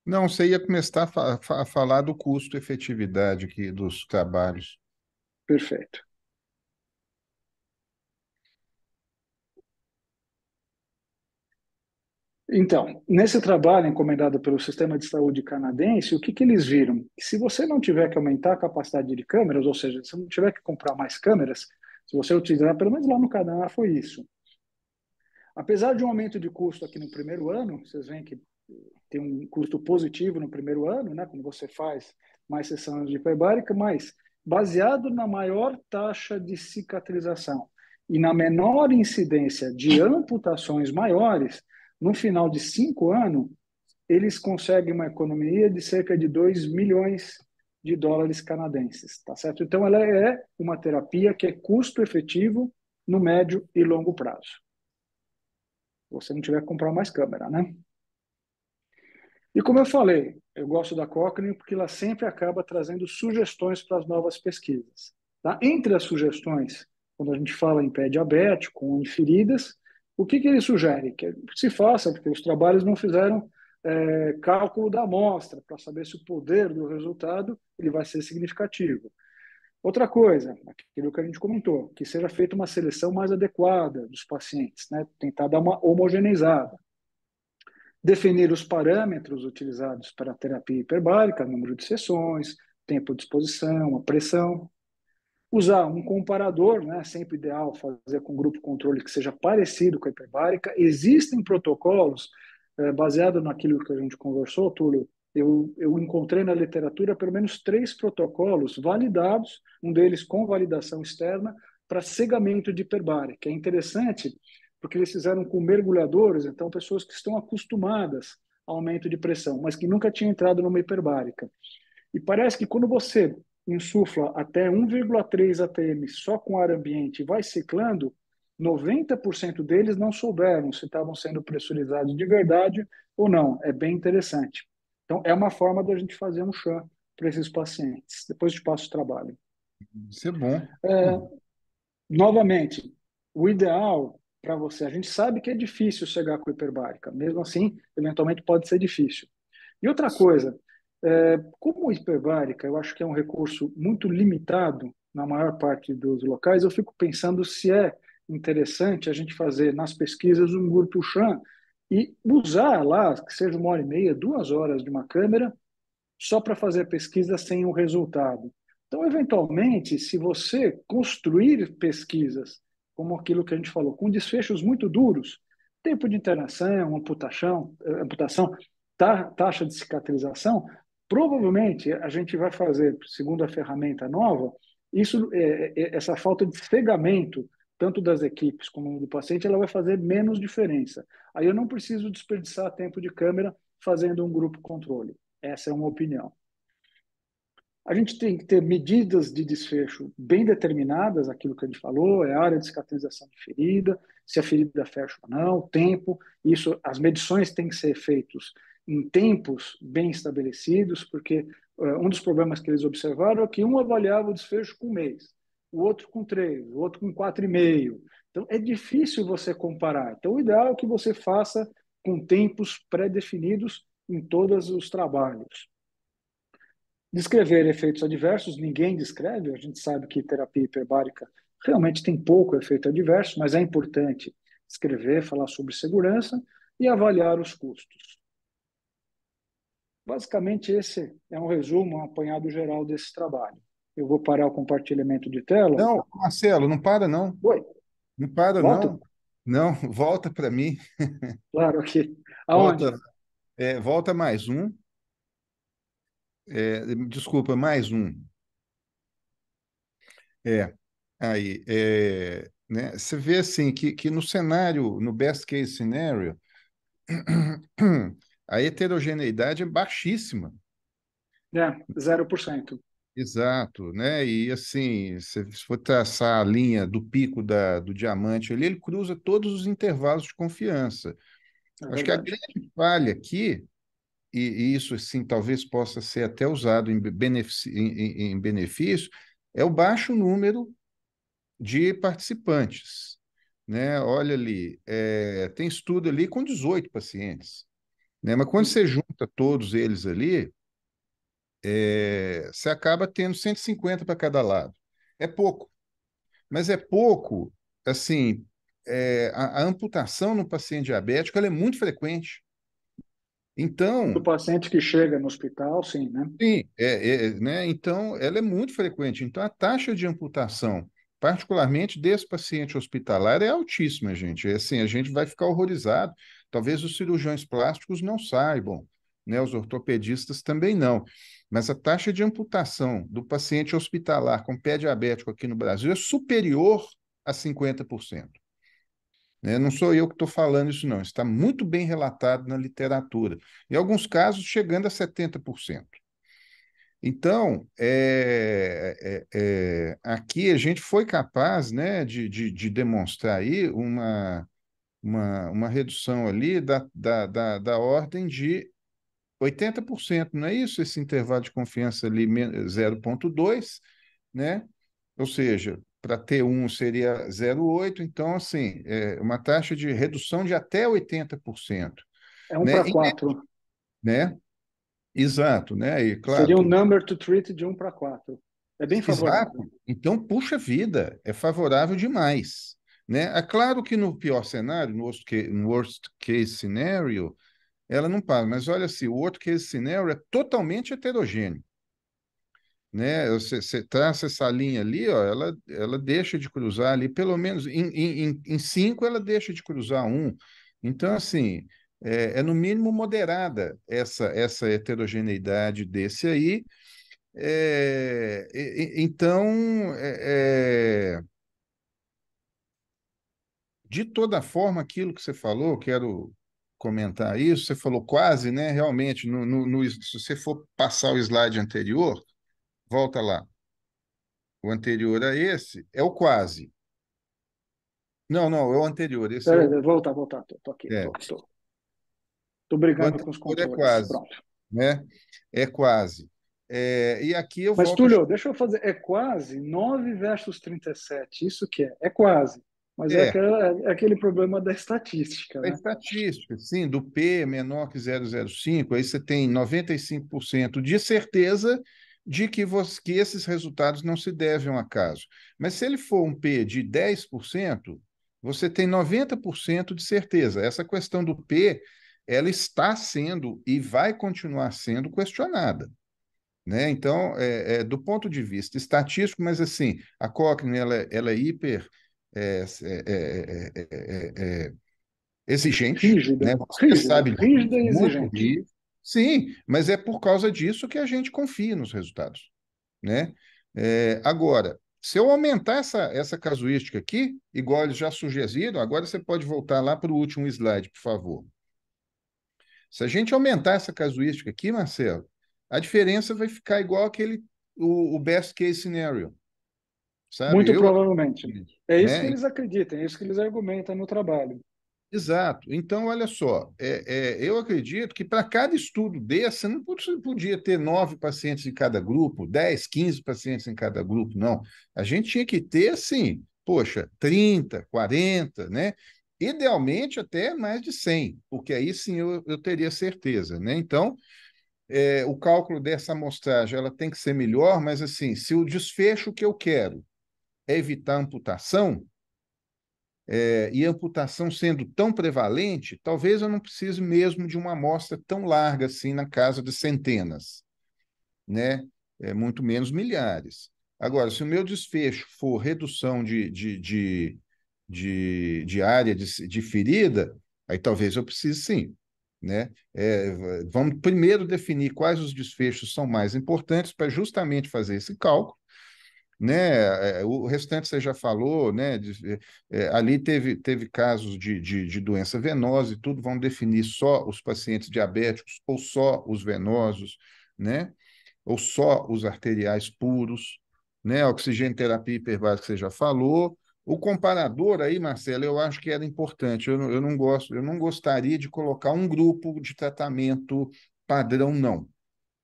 [SPEAKER 6] Não, você ia começar a falar do custo-efetividade aqui dos trabalhos.
[SPEAKER 7] Perfeito. Então, nesse trabalho encomendado pelo Sistema de Saúde canadense, o que eles viram? Que se você não tiver que aumentar a capacidade de câmeras, ou seja, se não tiver que comprar mais câmeras, se você utilizar, pelo menos lá no Canadá foi isso. Apesar de um aumento de custo aqui no primeiro ano, vocês veem que tem um custo positivo no primeiro ano, né, quando você faz mais sessões de hiperbárica, mas baseado na maior taxa de cicatrização e na menor incidência de amputações maiores, no final de 5 anos, eles conseguem uma economia de cerca de 2 milhões de dólares canadenses, tá certo? Então, ela é uma terapia que é custo efetivo no médio e longo prazo. Se você não tiver que comprar mais câmera, né? E como eu falei, eu gosto da Cochrane porque ela sempre acaba trazendo sugestões para as novas pesquisas. Tá? Entre as sugestões, quando a gente fala em pé diabético ou em feridas, o que ele sugere? Que se faça, porque os trabalhos não fizeram cálculo da amostra para saber se o poder do resultado ele vai ser significativo. Outra coisa, aquilo que a gente comentou, que seja feita uma seleção mais adequada dos pacientes, né? Tentar dar uma homogeneizada. Definir os parâmetros utilizados para a terapia hiperbárica, número de sessões, tempo de exposição, a pressão. Usar um comparador, né? Sempre ideal fazer com um grupo controle que seja parecido com a hiperbárica. Existem protocolos, baseado naquilo que a gente conversou, Túlio. Eu encontrei na literatura pelo menos 3 protocolos validados, um deles com validação externa, para cegamento de hiperbárica. É interessante porque eles fizeram com mergulhadores, então pessoas que estão acostumadas ao aumento de pressão, mas que nunca tinham entrado numa hiperbárica. E parece que quando você insufla até 1,3 atm só com ar ambiente e vai ciclando, 90% deles não souberam se estavam sendo pressurizados de verdade ou não. É bem interessante. Então, é uma forma da gente fazer um chá para esses pacientes. Depois eu te passo o trabalho.
[SPEAKER 6] Isso é bom.
[SPEAKER 7] Novamente, o ideal para você, a gente sabe que é difícil chegar com hiperbárica. Mesmo assim, eventualmente pode ser difícil. E outra coisa, como hiperbárica, eu acho que é um recurso muito limitado na maior parte dos locais, eu fico pensando se é interessante a gente fazer nas pesquisas um grupo chã e usar lá, que seja 1h30, 2 horas de uma câmera, só para fazer pesquisa sem um resultado. Então, eventualmente, se você construir pesquisas, como aquilo que a gente falou, com desfechos muito duros, tempo de internação, amputação, taxa de cicatrização, provavelmente a gente vai fazer, segundo a ferramenta nova, essa falta de cegamento, tanto das equipes como do paciente, ela vai fazer menos diferença. Aí eu não preciso desperdiçar tempo de câmera fazendo um grupo controle. Essa é uma opinião. A gente tem que ter medidas de desfecho bem determinadas, aquilo que a gente falou, é a área de cicatrização de ferida, se a ferida fecha ou não, o tempo. Isso, as medições têm que ser feitas em tempos bem estabelecidos, porque um dos problemas que eles observaram é que um avaliava o desfecho com 1 mês, o outro com 3, o outro com 4,5. Então, é difícil você comparar. Então, o ideal é que você faça com tempos pré-definidos em todos os trabalhos. Descrever efeitos adversos, ninguém descreve, a gente sabe que terapia hiperbárica realmente tem pouco efeito adverso, mas é importante escrever, falar sobre segurança e avaliar os custos. Basicamente, esse é um resumo, um apanhado geral desse trabalho. Eu vou parar o compartilhamento de tela.
[SPEAKER 6] Não, Marcelo, não para não.
[SPEAKER 7] Oi,
[SPEAKER 6] Não para
[SPEAKER 7] volta?
[SPEAKER 6] não. Não, volta para mim.
[SPEAKER 7] Claro, aqui. Aonde?
[SPEAKER 6] Volta mais um. Desculpa, mais um. Aí, né, você vê assim que no cenário, no best case scenario, a heterogeneidade é baixíssima.
[SPEAKER 7] 0%.
[SPEAKER 6] Exato, né? E assim, se for traçar a linha do pico do diamante ali, ele cruza todos os intervalos de confiança.
[SPEAKER 7] É
[SPEAKER 6] Acho que a
[SPEAKER 7] verdade.
[SPEAKER 6] grande falha aqui, e isso assim talvez possa ser até usado em benefício, é o baixo número de participantes, né? Olha ali, tem estudo ali com 18 pacientes, né? Mas quando você junta todos eles ali, você acaba tendo 150 para cada lado. É pouco, mas é pouco, assim, a amputação no paciente diabético ela é muito frequente.
[SPEAKER 7] Do
[SPEAKER 6] Então,
[SPEAKER 7] paciente que chega no hospital, sim, né?
[SPEAKER 6] sim, né? Então, ela é muito frequente. Então, a taxa de amputação, particularmente desse paciente hospitalar, é altíssima, gente. Assim, a gente vai ficar horrorizado. Talvez os cirurgiões plásticos não saibam, né? Os ortopedistas também não. Mas a taxa de amputação do paciente hospitalar com pé diabético aqui no Brasil é superior a 50%. Né? Não sou eu que estou falando isso, não. Está muito bem relatado na literatura. Em alguns casos, chegando a 70%. Então, aqui a gente foi capaz, né, de demonstrar aí uma redução ali da ordem de 80%, não é isso? Esse intervalo de confiança ali, 0,2, né? Ou seja, para T1 seria 0,8, então, assim, uma taxa de redução de até 80%,
[SPEAKER 7] É 1
[SPEAKER 6] né?
[SPEAKER 7] para 4.
[SPEAKER 6] Né? Exato, né? E claro
[SPEAKER 7] Seria um
[SPEAKER 6] que
[SPEAKER 7] number to treat de 1 para 4. É bem favorável.
[SPEAKER 6] exato. Então, puxa vida, é favorável demais, né? É claro que no pior cenário, no worst case scenario, ela não para, mas olha assim, o worst case scenario é totalmente heterogêneo. né? Você traça essa linha ali, ó, ela deixa de cruzar ali, pelo menos em 5 ela deixa de cruzar um. Então, assim, é no mínimo moderada essa heterogeneidade desse aí. Então, de toda forma, aquilo que você falou, quero comentar isso, você falou quase, né? Realmente, se você for passar o slide anterior, volta lá. O anterior a esse é o quase. Não, não, é o anterior. Esse é
[SPEAKER 7] Peraí,
[SPEAKER 6] o.
[SPEAKER 7] voltar. Tô aqui,
[SPEAKER 6] É,
[SPEAKER 7] tô
[SPEAKER 6] o
[SPEAKER 7] brigando com os
[SPEAKER 6] anterior é
[SPEAKER 7] controles.
[SPEAKER 6] quase,
[SPEAKER 7] Pronto.
[SPEAKER 6] né? É quase. E aqui eu
[SPEAKER 7] Mas,
[SPEAKER 6] volto a.
[SPEAKER 7] Túlio, deixa eu fazer. É quase 9 versus 37. Isso que é. É quase. Mas
[SPEAKER 6] É,
[SPEAKER 7] é aquele problema da estatística,
[SPEAKER 6] a
[SPEAKER 7] né?
[SPEAKER 6] estatística, sim, do P menor que 0,05, aí você tem 95% de certeza de que esses resultados não se devem ao acaso. Mas se ele for um P de 10%, você tem 90% de certeza. Essa questão do P, ela está sendo e vai continuar sendo questionada. Né? Então, do ponto de vista estatístico, mas assim, a Cochrane ela é hiper é, é, é, é, é, exigente,
[SPEAKER 7] Rígida,
[SPEAKER 6] né? Você
[SPEAKER 7] rígida,
[SPEAKER 6] sabe
[SPEAKER 7] rígida
[SPEAKER 6] disso,
[SPEAKER 7] e
[SPEAKER 6] muito
[SPEAKER 7] exigente.
[SPEAKER 6] rígido. Sim, mas é por causa disso que a gente confia nos resultados, né? Agora, se eu aumentar essa casuística aqui, igual eles já sugeriram, agora você pode voltar lá para o último slide, por favor. Se a gente aumentar essa casuística aqui, Marcelo, a diferença vai ficar igual o best case scenario, sabe?
[SPEAKER 7] Muito provavelmente. É isso que
[SPEAKER 6] Né?
[SPEAKER 7] eles acreditam, é isso que eles argumentam no trabalho.
[SPEAKER 6] Exato. Então, olha só, eu acredito que para cada estudo desse, você não podia ter 9 pacientes em cada grupo, 10, 15 pacientes em cada grupo, não. A gente tinha que ter, assim, poxa, 30, 40, né? Idealmente até mais de 100, porque aí sim eu teria certeza, né? Então, o cálculo dessa amostragem ela tem que ser melhor, mas assim, se o desfecho que eu quero é evitar amputação, e a amputação sendo tão prevalente, talvez eu não precise mesmo de uma amostra tão larga assim, na casa de centenas, né? Muito menos milhares. Agora, se o meu desfecho for redução de área de ferida, aí talvez eu precise sim. Né? Vamos primeiro definir quais os desfechos são mais importantes para justamente fazer esse cálculo, né? O restante você já falou, né? Ali teve casos de doença venosa e tudo, vão definir só os pacientes diabéticos ou só os venosos, né? Ou só os arteriais puros, né? A oxigênio terapia hiperbárica que você já falou. O comparador aí, Marcelo, eu acho que era importante. Eu não gosto, eu não gostaria de colocar um grupo de tratamento padrão, não.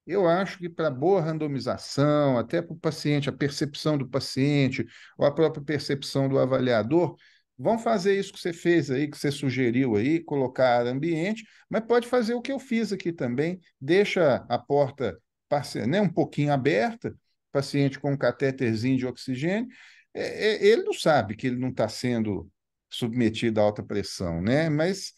[SPEAKER 6] Eu acho que para boa randomização, até para o paciente, a percepção do paciente, ou a própria percepção do avaliador, vão fazer isso que você fez aí, que você sugeriu aí, colocar área ambiente, mas pode fazer o que eu fiz aqui também, deixa a porta né, um pouquinho aberta, paciente com um catéterzinho de oxigênio, ele não sabe que ele não está sendo submetido a alta pressão, né? Mas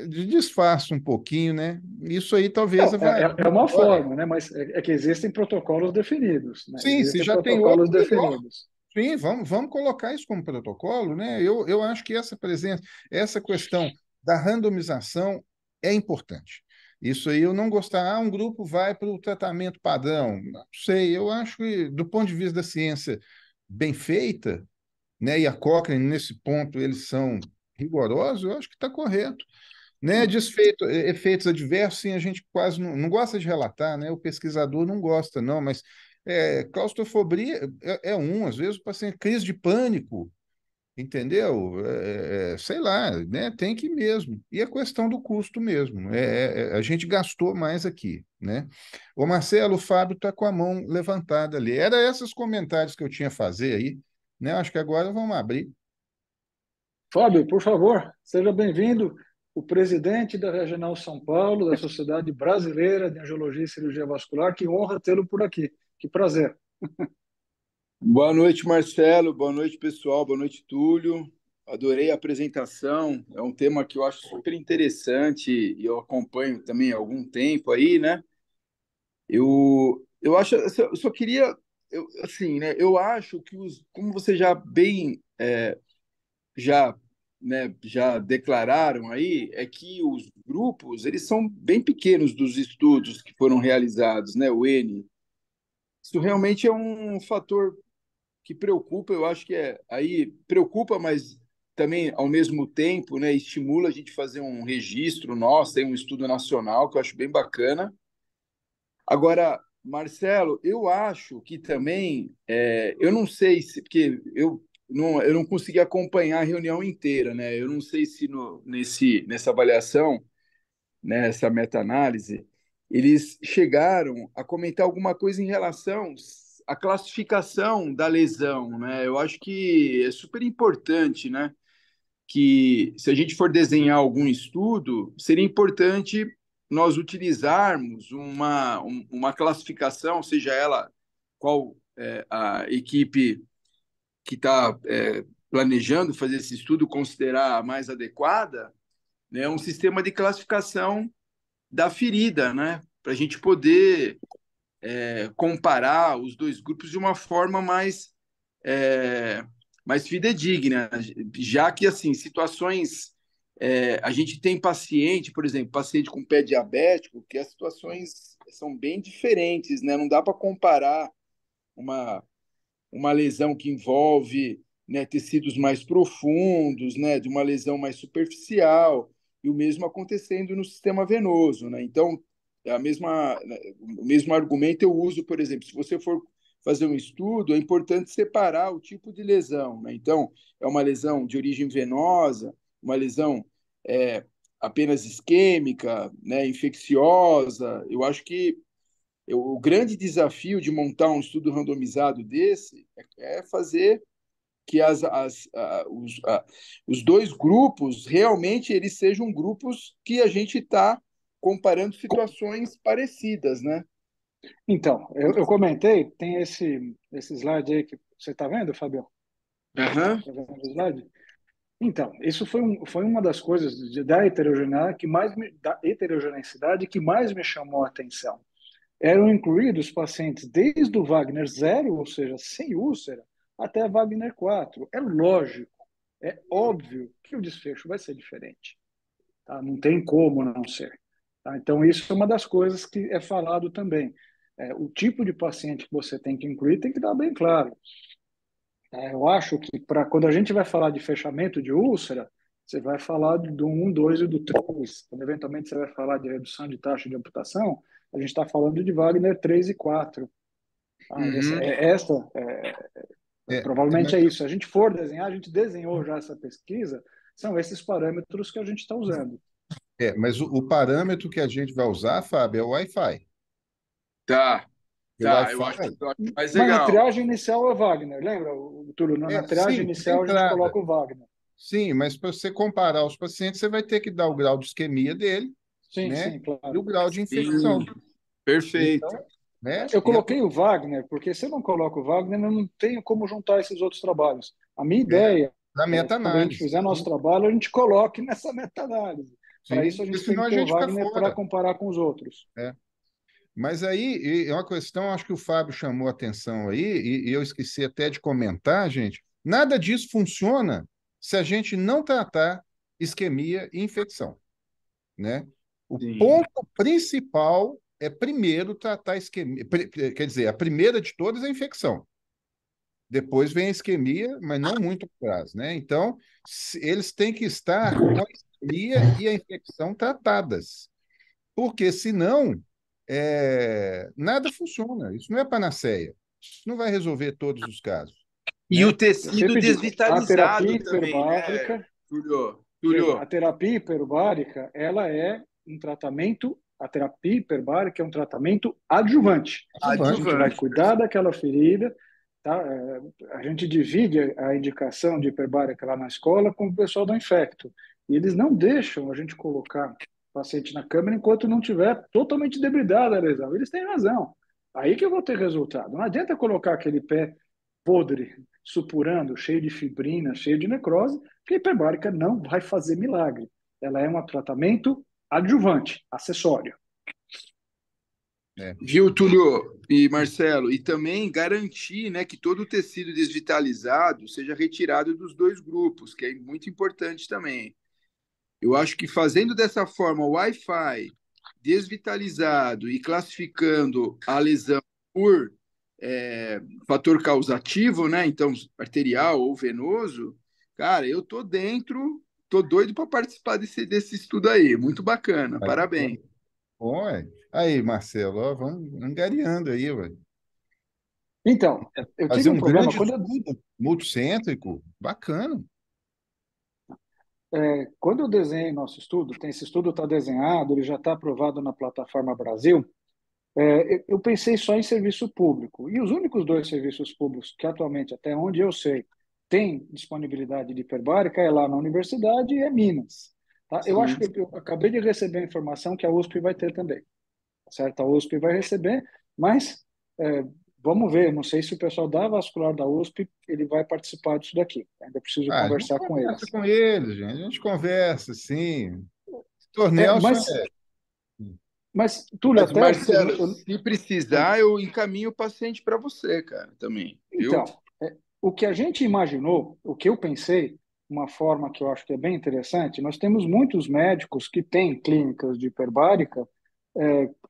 [SPEAKER 6] disfarça um pouquinho, né? Isso aí talvez
[SPEAKER 7] Não, é uma
[SPEAKER 6] agora.
[SPEAKER 7] forma, né? Mas é que existem protocolos definidos, né?
[SPEAKER 6] Sim, se
[SPEAKER 7] Existem
[SPEAKER 6] já tem outro,
[SPEAKER 7] protocolos
[SPEAKER 6] melhor.
[SPEAKER 7] definidos.
[SPEAKER 6] Sim, vamos colocar isso como protocolo, né? Eu acho que essa presença, essa questão da randomização é importante. Isso aí eu não gostar, um grupo vai para o tratamento padrão. Não sei, eu acho que, do ponto de vista da ciência bem feita, né? E a Cochrane, nesse ponto, eles são rigorosos, eu acho que está correto. Né, efeitos adversos, sim, a gente quase não gosta de relatar, né? O pesquisador não gosta, não, mas claustrofobia às vezes o paciente crise de pânico, entendeu? Sei lá, né? Tem que ir mesmo. E a questão do custo mesmo. A gente gastou mais aqui, né? O Marcelo, o Fábio está com a mão levantada ali. Era esses comentários que eu tinha a fazer aí, né? Acho que agora vamos abrir.
[SPEAKER 7] Fábio, por favor, seja bem-vindo. O presidente da Regional São Paulo, da Sociedade Brasileira de Angiologia e Cirurgia Vascular, que honra tê-lo por aqui. Que prazer.
[SPEAKER 8] Boa noite, Marcelo. Boa noite, pessoal. Boa noite, Túlio. Adorei a apresentação. É um tema que eu acho super interessante e eu acompanho também há algum tempo aí, né? Eu eu acho, eu só queria, assim, né? Eu acho que como você já bem já, né, já declararam aí, é que os grupos, eles são bem pequenos dos estudos que foram realizados, né, o N. Isso realmente é um fator que preocupa, eu acho que aí preocupa, mas também ao mesmo tempo, né, estimula a gente fazer um registro nosso, tem um estudo nacional que eu acho bem bacana. Agora, Marcelo, eu acho que também, eu não sei se, porque eu não consegui acompanhar a reunião inteira, né? Eu não sei se nessa avaliação, né, essa meta-análise, eles chegaram a comentar alguma coisa em relação à classificação da lesão, né? Eu acho que é super importante, né? Que se a gente for desenhar algum estudo, seria importante nós utilizarmos uma classificação, seja ela qual a equipe que está planejando fazer esse estudo considerar a mais adequada, né, um sistema de classificação da ferida, né, para a gente poder comparar os dois grupos de uma forma é, mais fidedigna, já que, assim, situações. A gente tem paciente, por exemplo, paciente com pé diabético, que as situações são bem diferentes, né? Não dá para comparar uma, uma lesão que envolve, né, tecidos mais profundos, né, de uma lesão mais superficial, e o mesmo acontecendo no sistema venoso, né? Então, o mesmo argumento eu uso, por exemplo, se você for fazer um estudo, é importante separar o tipo de lesão, né? Então, é uma lesão de origem venosa, uma lesão é, apenas isquêmica, né, infecciosa. Eu acho que o grande desafio de montar um estudo randomizado desse é fazer que os dois grupos realmente eles sejam grupos que a gente está comparando situações parecidas, né?
[SPEAKER 7] Então, eu comentei, tem esse slide aí que você está vendo, Fabião?
[SPEAKER 8] Aham.
[SPEAKER 7] Tá vendo o slide? Então, isso foi uma das coisas da heterogeneidade que mais me chamou a atenção. Eram incluídos pacientes desde o Wagner 0, ou seja, sem úlcera, até Wagner 4. É lógico, é óbvio que o desfecho vai ser diferente. Tá? Não tem como não ser. Tá? Então, isso é uma das coisas que é falado também. O tipo de paciente que você tem que incluir tem que dar bem claro. Eu acho que quando a gente vai falar de fechamento de úlcera, você vai falar do 1, 2 e do 3. Quando eventualmente você vai falar de redução de taxa de amputação, a gente está falando de Wagner 3 e 4.
[SPEAKER 8] Uhum.
[SPEAKER 7] Provavelmente
[SPEAKER 6] Mas,
[SPEAKER 7] é isso. Se a gente for desenhar, a gente desenhou já essa pesquisa, são esses parâmetros que a gente está usando.
[SPEAKER 6] mas o parâmetro que a gente vai usar, Fábio, é o Wi-Fi.
[SPEAKER 8] Tá,
[SPEAKER 6] E o
[SPEAKER 8] tá.
[SPEAKER 6] Wi-Fi
[SPEAKER 8] Eu acho mais
[SPEAKER 7] Mas na
[SPEAKER 8] legal.
[SPEAKER 7] triagem inicial é Wagner, lembra, Túlio? Na triagem
[SPEAKER 6] sim, de
[SPEAKER 7] inicial a gente
[SPEAKER 6] entrada.
[SPEAKER 7] coloca o Wagner.
[SPEAKER 6] Sim, mas para você comparar os pacientes, você vai ter que dar o grau de isquemia dele,
[SPEAKER 7] Sim,
[SPEAKER 6] né?
[SPEAKER 7] sim,
[SPEAKER 6] E o
[SPEAKER 7] claro.
[SPEAKER 6] grau de infecção.
[SPEAKER 8] Sim, perfeito.
[SPEAKER 6] Então, né?
[SPEAKER 7] Eu coloquei o Wagner, porque se eu não coloco o Wagner, eu não tenho como juntar esses outros trabalhos. A minha ideia
[SPEAKER 6] Na
[SPEAKER 7] é que quando a gente
[SPEAKER 6] meta-análise.
[SPEAKER 7] fizer nosso trabalho, a gente coloque nessa meta-análise. Para
[SPEAKER 6] Sim,
[SPEAKER 7] isso, a
[SPEAKER 6] porque
[SPEAKER 7] gente tem
[SPEAKER 6] senão
[SPEAKER 7] que
[SPEAKER 6] a
[SPEAKER 7] ter o
[SPEAKER 6] gente fica
[SPEAKER 7] Wagner para
[SPEAKER 6] fora.
[SPEAKER 7] comparar com os outros.
[SPEAKER 6] Mas aí é uma questão, acho que o Fábio chamou a atenção aí, e eu esqueci até de comentar, gente. Nada disso funciona se a gente não tratar isquemia e infecção, né? O
[SPEAKER 8] Sim.
[SPEAKER 6] ponto principal é primeiro tratar a isquemia, quer dizer, a primeira de todas é a infecção. Depois vem a isquemia, mas não muito atrás, né? Então, eles têm que estar com a isquemia e a infecção tratadas, porque senão nada funciona. Isso não é panaceia. Isso não vai resolver todos os casos,
[SPEAKER 8] E o
[SPEAKER 6] né?
[SPEAKER 7] Eu
[SPEAKER 8] tecido
[SPEAKER 7] sempre digo, a terapia
[SPEAKER 8] desvitalizado também, né,
[SPEAKER 7] hiperbárica,
[SPEAKER 8] Túlio?
[SPEAKER 7] veja, a
[SPEAKER 8] Túlio,
[SPEAKER 7] terapia hiperbárica, ela é um tratamento, a terapia hiperbárica é um tratamento adjuvante. A gente vai
[SPEAKER 8] adjuvante.
[SPEAKER 7] cuidar daquela ferida, tá? A gente divide a indicação de hiperbárica lá na escola com o pessoal do infecto. E eles não deixam a gente colocar o paciente na câmera enquanto não tiver totalmente debridada a lesão. Eles têm razão. Aí que eu vou ter resultado. Não adianta colocar aquele pé podre, supurando, cheio de fibrina, cheio de necrose, porque a hiperbárica não vai fazer milagre. Ela é um tratamento adjuvante, acessório.
[SPEAKER 6] É.
[SPEAKER 8] Viu, Túlio e Marcelo? E também garantir, né, que todo o tecido desvitalizado seja retirado dos dois grupos, que é muito importante também. Eu acho que fazendo dessa forma o Wi-Fi desvitalizado e classificando a lesão por fator causativo, né? Então, arterial ou venoso, cara, eu tô dentro, tô doido para participar desse estudo aí. Muito bacana,
[SPEAKER 6] Aí,
[SPEAKER 8] parabéns.
[SPEAKER 6] bom, aí, Marcelo, ó, vamos angariando aí, ué.
[SPEAKER 7] Então, eu tive
[SPEAKER 6] Fazer
[SPEAKER 7] um
[SPEAKER 6] um
[SPEAKER 7] problema
[SPEAKER 6] grande estudo multicêntrico, bacana.
[SPEAKER 7] quando eu desenhei nosso estudo, esse estudo está desenhado, ele já está aprovado na plataforma Brasil. Eu pensei só em serviço público. E os únicos dois serviços públicos que atualmente, até onde eu sei, têm disponibilidade de hiperbárica é lá na universidade e é Minas. Tá? Eu acho
[SPEAKER 8] Sim.
[SPEAKER 7] que eu acabei de receber a informação que a USP vai ter também. Certo? A USP vai receber, mas vamos ver. Não sei se o pessoal da vascular da USP ele vai participar disso daqui. Ainda preciso
[SPEAKER 6] Ah, a gente
[SPEAKER 7] conversar com
[SPEAKER 6] conversa
[SPEAKER 7] eles.
[SPEAKER 6] com eles, gente. A gente conversa, sim.
[SPEAKER 7] É,
[SPEAKER 6] Tornelson
[SPEAKER 7] mas, mas Túlio,
[SPEAKER 8] Mas,
[SPEAKER 7] até
[SPEAKER 8] Marcelo, se precisar, eu encaminho o paciente para você, cara, também, viu?
[SPEAKER 7] então, o que a gente imaginou, o que eu pensei, uma forma que eu acho que é bem interessante, nós temos muitos médicos que têm clínicas de hiperbárica,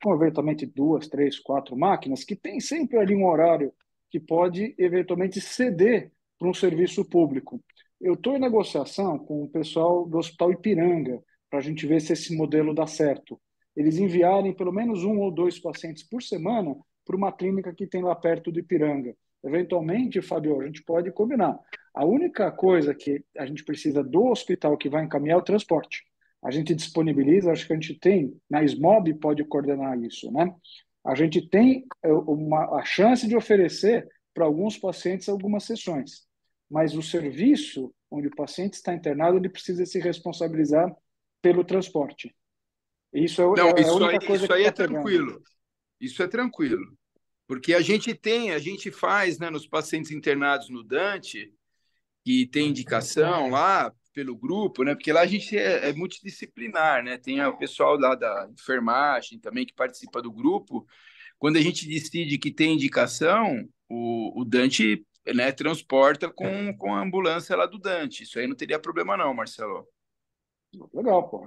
[SPEAKER 7] com eventualmente duas, três, quatro máquinas, que tem sempre ali um horário que pode eventualmente ceder para um serviço público. Eu estou em negociação com o pessoal do Hospital Ipiranga para a gente ver se esse modelo dá certo. Eles enviarem pelo menos um ou dois pacientes por semana para uma clínica que tem lá perto do Ipiranga. Eventualmente, Fábio, a gente pode combinar. A única coisa que a gente precisa do hospital que vai encaminhar é o transporte. A gente disponibiliza, acho que a gente tem, na SMOB pode coordenar isso, né? A gente tem a chance de oferecer para alguns pacientes algumas sessões, mas o serviço onde o paciente está internado, ele precisa se responsabilizar pelo transporte. Isso
[SPEAKER 8] Não,
[SPEAKER 7] é a única coisa
[SPEAKER 8] isso
[SPEAKER 7] que
[SPEAKER 8] aí é
[SPEAKER 7] está pegando.
[SPEAKER 8] tranquilo. Isso é tranquilo. Porque a gente faz, né, nos pacientes internados no Dante, que tem indicação lá pelo grupo, né? Porque lá a gente é multidisciplinar, né? Tem o pessoal lá da enfermagem também que participa do grupo. Quando a gente decide que tem indicação, o Dante, né, transporta com a ambulância lá do Dante. Isso aí não teria problema não, Marcelo.
[SPEAKER 7] Legal, pô.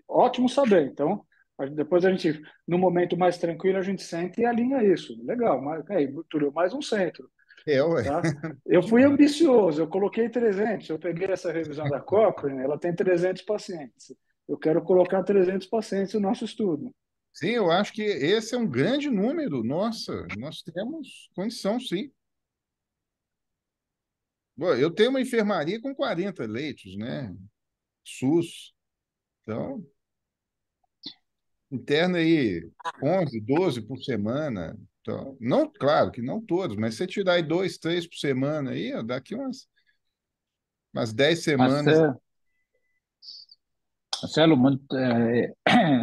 [SPEAKER 7] Ótimo saber. Então, depois a gente, no momento mais tranquilo, a gente senta e alinha isso. Legal. Mas, aí, Túlio, mais um centro,
[SPEAKER 6] Ué.
[SPEAKER 7] tá? Eu fui ambicioso, eu coloquei 300. Eu peguei essa revisão da Cochrane, ela tem 300 pacientes. Eu quero colocar 300 pacientes no nosso estudo.
[SPEAKER 6] Sim, eu acho que esse é um grande número. Nossa, nós temos condição, sim. Bom, eu tenho uma enfermaria com 40 leitos, né? SUS. Então, interna aí 11, 12 por semana. Então, não, claro que não todos, mas se você tirar aí 2, 3 por semana aí, ó, daqui umas 10 semanas.
[SPEAKER 5] Marcelo, Marcelo,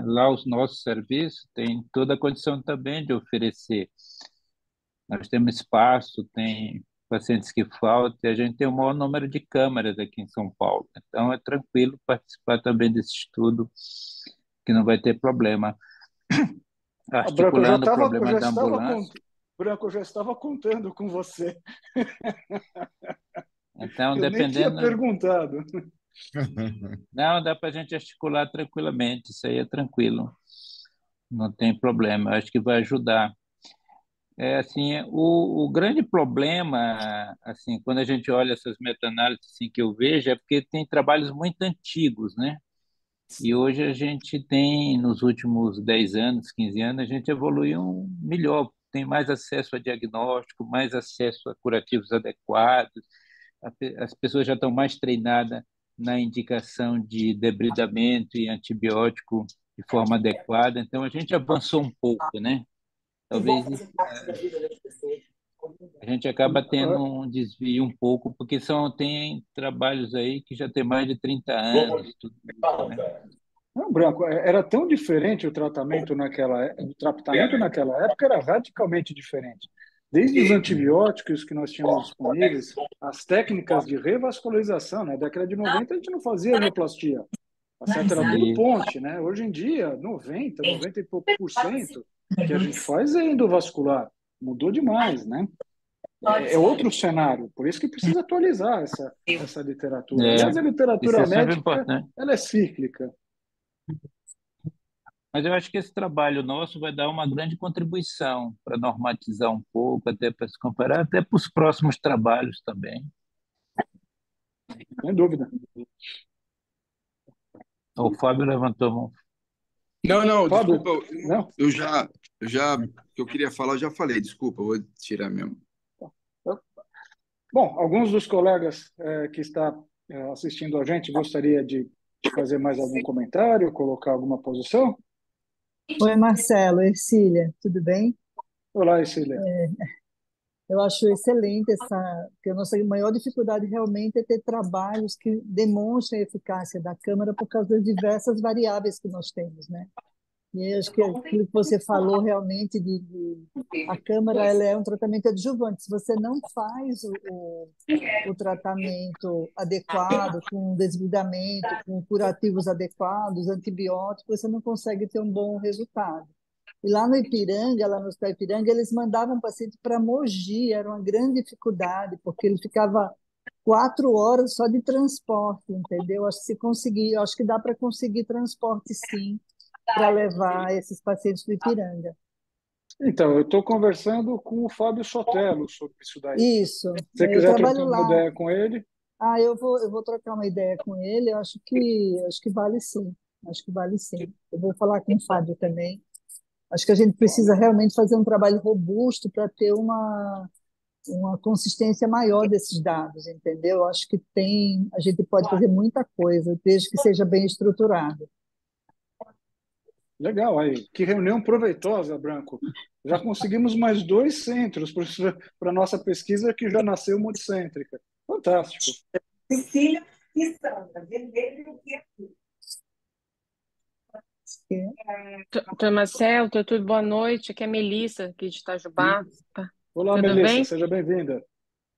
[SPEAKER 5] lá os nossos serviços têm toda a condição também de oferecer. Nós temos espaço, tem pacientes que faltam, e a gente tem o maior número de câmaras aqui em São Paulo. Então, é tranquilo participar também desse estudo, que não vai ter problema.
[SPEAKER 7] Branco,
[SPEAKER 5] Articulando o problema da ambulância.
[SPEAKER 7] Branco, eu já estava contando com você.
[SPEAKER 5] Então,
[SPEAKER 7] Eu nem tinha
[SPEAKER 5] dependendo.
[SPEAKER 7] perguntado.
[SPEAKER 5] Não, dá para a gente articular tranquilamente, isso aí é tranquilo, não tem problema, eu acho que vai ajudar. É assim, o grande problema, assim, quando a gente olha essas meta-análises assim, que eu vejo, é porque tem trabalhos muito antigos, né? E hoje a gente tem, nos últimos 10 anos, 15 anos, a gente evoluiu melhor, tem mais acesso a diagnóstico, mais acesso a curativos adequados, as pessoas já estão mais treinadas na indicação de debridamento e antibiótico de forma adequada, então a gente avançou um pouco, né? Talvez a gente acaba tendo um desvio um pouco, porque tem trabalhos aí que já tem mais de 30 anos, tudo isso, né?
[SPEAKER 7] Não, Branco, era tão diferente o tratamento naquela época era radicalmente diferente. Desde os antibióticos que nós tínhamos disponíveis, as técnicas de revascularização, na década de 90 a gente não fazia neoplastia, tá certo? Era tudo
[SPEAKER 5] E
[SPEAKER 7] ponte, né? Hoje em dia, 90 e pouco por cento que a gente faz é endovascular. Mudou demais, né? É outro cenário, por isso que precisa atualizar essa literatura.
[SPEAKER 5] É,
[SPEAKER 7] Aliás, a
[SPEAKER 5] isso
[SPEAKER 7] literatura
[SPEAKER 5] é sempre
[SPEAKER 7] médica,
[SPEAKER 5] importante.
[SPEAKER 7] ela é cíclica.
[SPEAKER 5] Mas eu acho que esse trabalho nosso vai dar uma grande contribuição para normatizar um pouco, até para se comparar, até para os próximos trabalhos também.
[SPEAKER 7] Sem dúvida.
[SPEAKER 5] O Fábio levantou a mão.
[SPEAKER 8] Não,
[SPEAKER 7] Fábio,
[SPEAKER 8] desculpa,
[SPEAKER 7] não?
[SPEAKER 8] o que eu queria falar, eu já falei, desculpa, eu vou tirar mesmo.
[SPEAKER 7] Bom, alguns dos colegas que está assistindo a gente gostaria de fazer mais algum comentário, colocar alguma posição?
[SPEAKER 9] Oi, Marcelo, Ercília, tudo bem?
[SPEAKER 7] Olá, Cecília.
[SPEAKER 9] Eu acho excelente porque a nossa maior dificuldade realmente é ter trabalhos que demonstrem a eficácia da Câmara por causa das diversas variáveis que nós temos, né? E aí, acho que aquilo que você falou realmente a Câmara ela é um tratamento adjuvante. Se você não faz o tratamento adequado, com desbridamento, com curativos adequados, antibióticos, você não consegue ter um bom resultado. E lá no Ipiranga, lá no Hospital Ipiranga, eles mandavam o paciente para Mogi, era uma grande dificuldade, porque ele ficava 4 horas só de transporte, entendeu? Acho que se conseguir, acho que dá para conseguir transporte, sim, para levar esses pacientes do Ipiranga.
[SPEAKER 7] Então, eu estou conversando com o Fábio Sotelo sobre isso daí.
[SPEAKER 9] Isso,
[SPEAKER 7] Se você
[SPEAKER 9] eu
[SPEAKER 7] quiser trocar
[SPEAKER 9] trabalho
[SPEAKER 7] uma
[SPEAKER 9] lá.
[SPEAKER 7] ideia com ele,
[SPEAKER 9] Eu vou trocar uma ideia com ele, eu acho que vale sim, acho que vale sim. Eu vou falar com o Fábio também. Acho que a gente precisa realmente fazer um trabalho robusto para ter uma consistência maior desses dados, entendeu? Eu acho que a gente pode fazer muita coisa, desde que seja bem estruturado.
[SPEAKER 7] legal aí. Que reunião proveitosa, Branco. Já conseguimos mais 2 centros para a nossa pesquisa que já nasceu multicêntrica. Fantástico.
[SPEAKER 10] Cecília e Sandra, vermelho e aqui.
[SPEAKER 11] Doutor Marcelo, tudo boa noite. Aqui é a Melissa, aqui de Itajubá.
[SPEAKER 7] Olá,
[SPEAKER 11] Tudo
[SPEAKER 7] Melissa,
[SPEAKER 11] bem?
[SPEAKER 7] seja bem-vinda.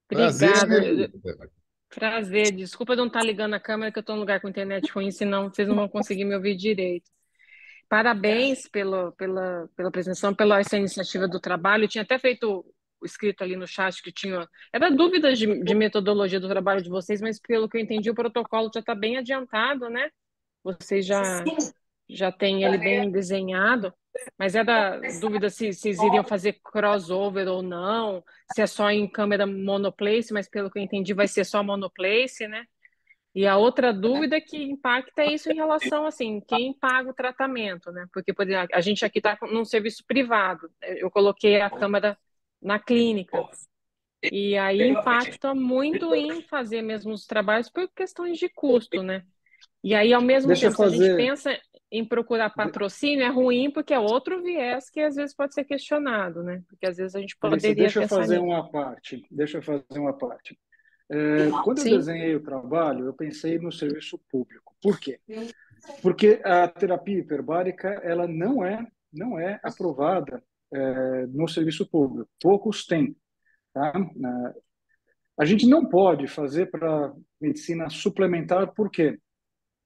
[SPEAKER 6] Prazer,
[SPEAKER 11] Obrigada.
[SPEAKER 6] Melissa.
[SPEAKER 11] Prazer. Desculpa eu não estar ligando a câmera, que eu estou num lugar com internet ruim, senão vocês não vão conseguir me ouvir direito. Parabéns pela apresentação, pela essa iniciativa do trabalho. Eu tinha até feito o escrito ali no chat que tinha. Era dúvidas de metodologia do trabalho de vocês, mas pelo que eu entendi, o protocolo já está bem adiantado, né? Vocês já têm ele bem desenhado, mas era dúvida se vocês iriam fazer crossover ou não, se é só em câmera monoplace, mas pelo que eu entendi vai ser só monoplace, né? E a outra dúvida que impacta é isso em relação, assim, quem paga o tratamento, né? Porque, por exemplo, a gente aqui está num serviço privado, eu coloquei a câmera na clínica, e aí impacta muito em fazer mesmo os trabalhos por questões de custo, né? E aí, ao mesmo
[SPEAKER 7] Deixa eu
[SPEAKER 11] tempo, se a gente
[SPEAKER 7] fazer.
[SPEAKER 11] pensa em procurar patrocínio, é ruim porque é outro viés que às vezes pode ser questionado, né? Porque às vezes a gente
[SPEAKER 7] Melissa,
[SPEAKER 11] poderia
[SPEAKER 7] deixa eu
[SPEAKER 11] pensar
[SPEAKER 7] fazer
[SPEAKER 11] nisso.
[SPEAKER 7] uma parte. Deixa eu fazer uma parte. Quando eu
[SPEAKER 11] Sim,
[SPEAKER 7] desenhei o trabalho, eu pensei no serviço público. Por quê? Porque a terapia hiperbárica ela não é aprovada no serviço público. Poucos têm, tá? A gente não pode fazer para medicina suplementar, por quê?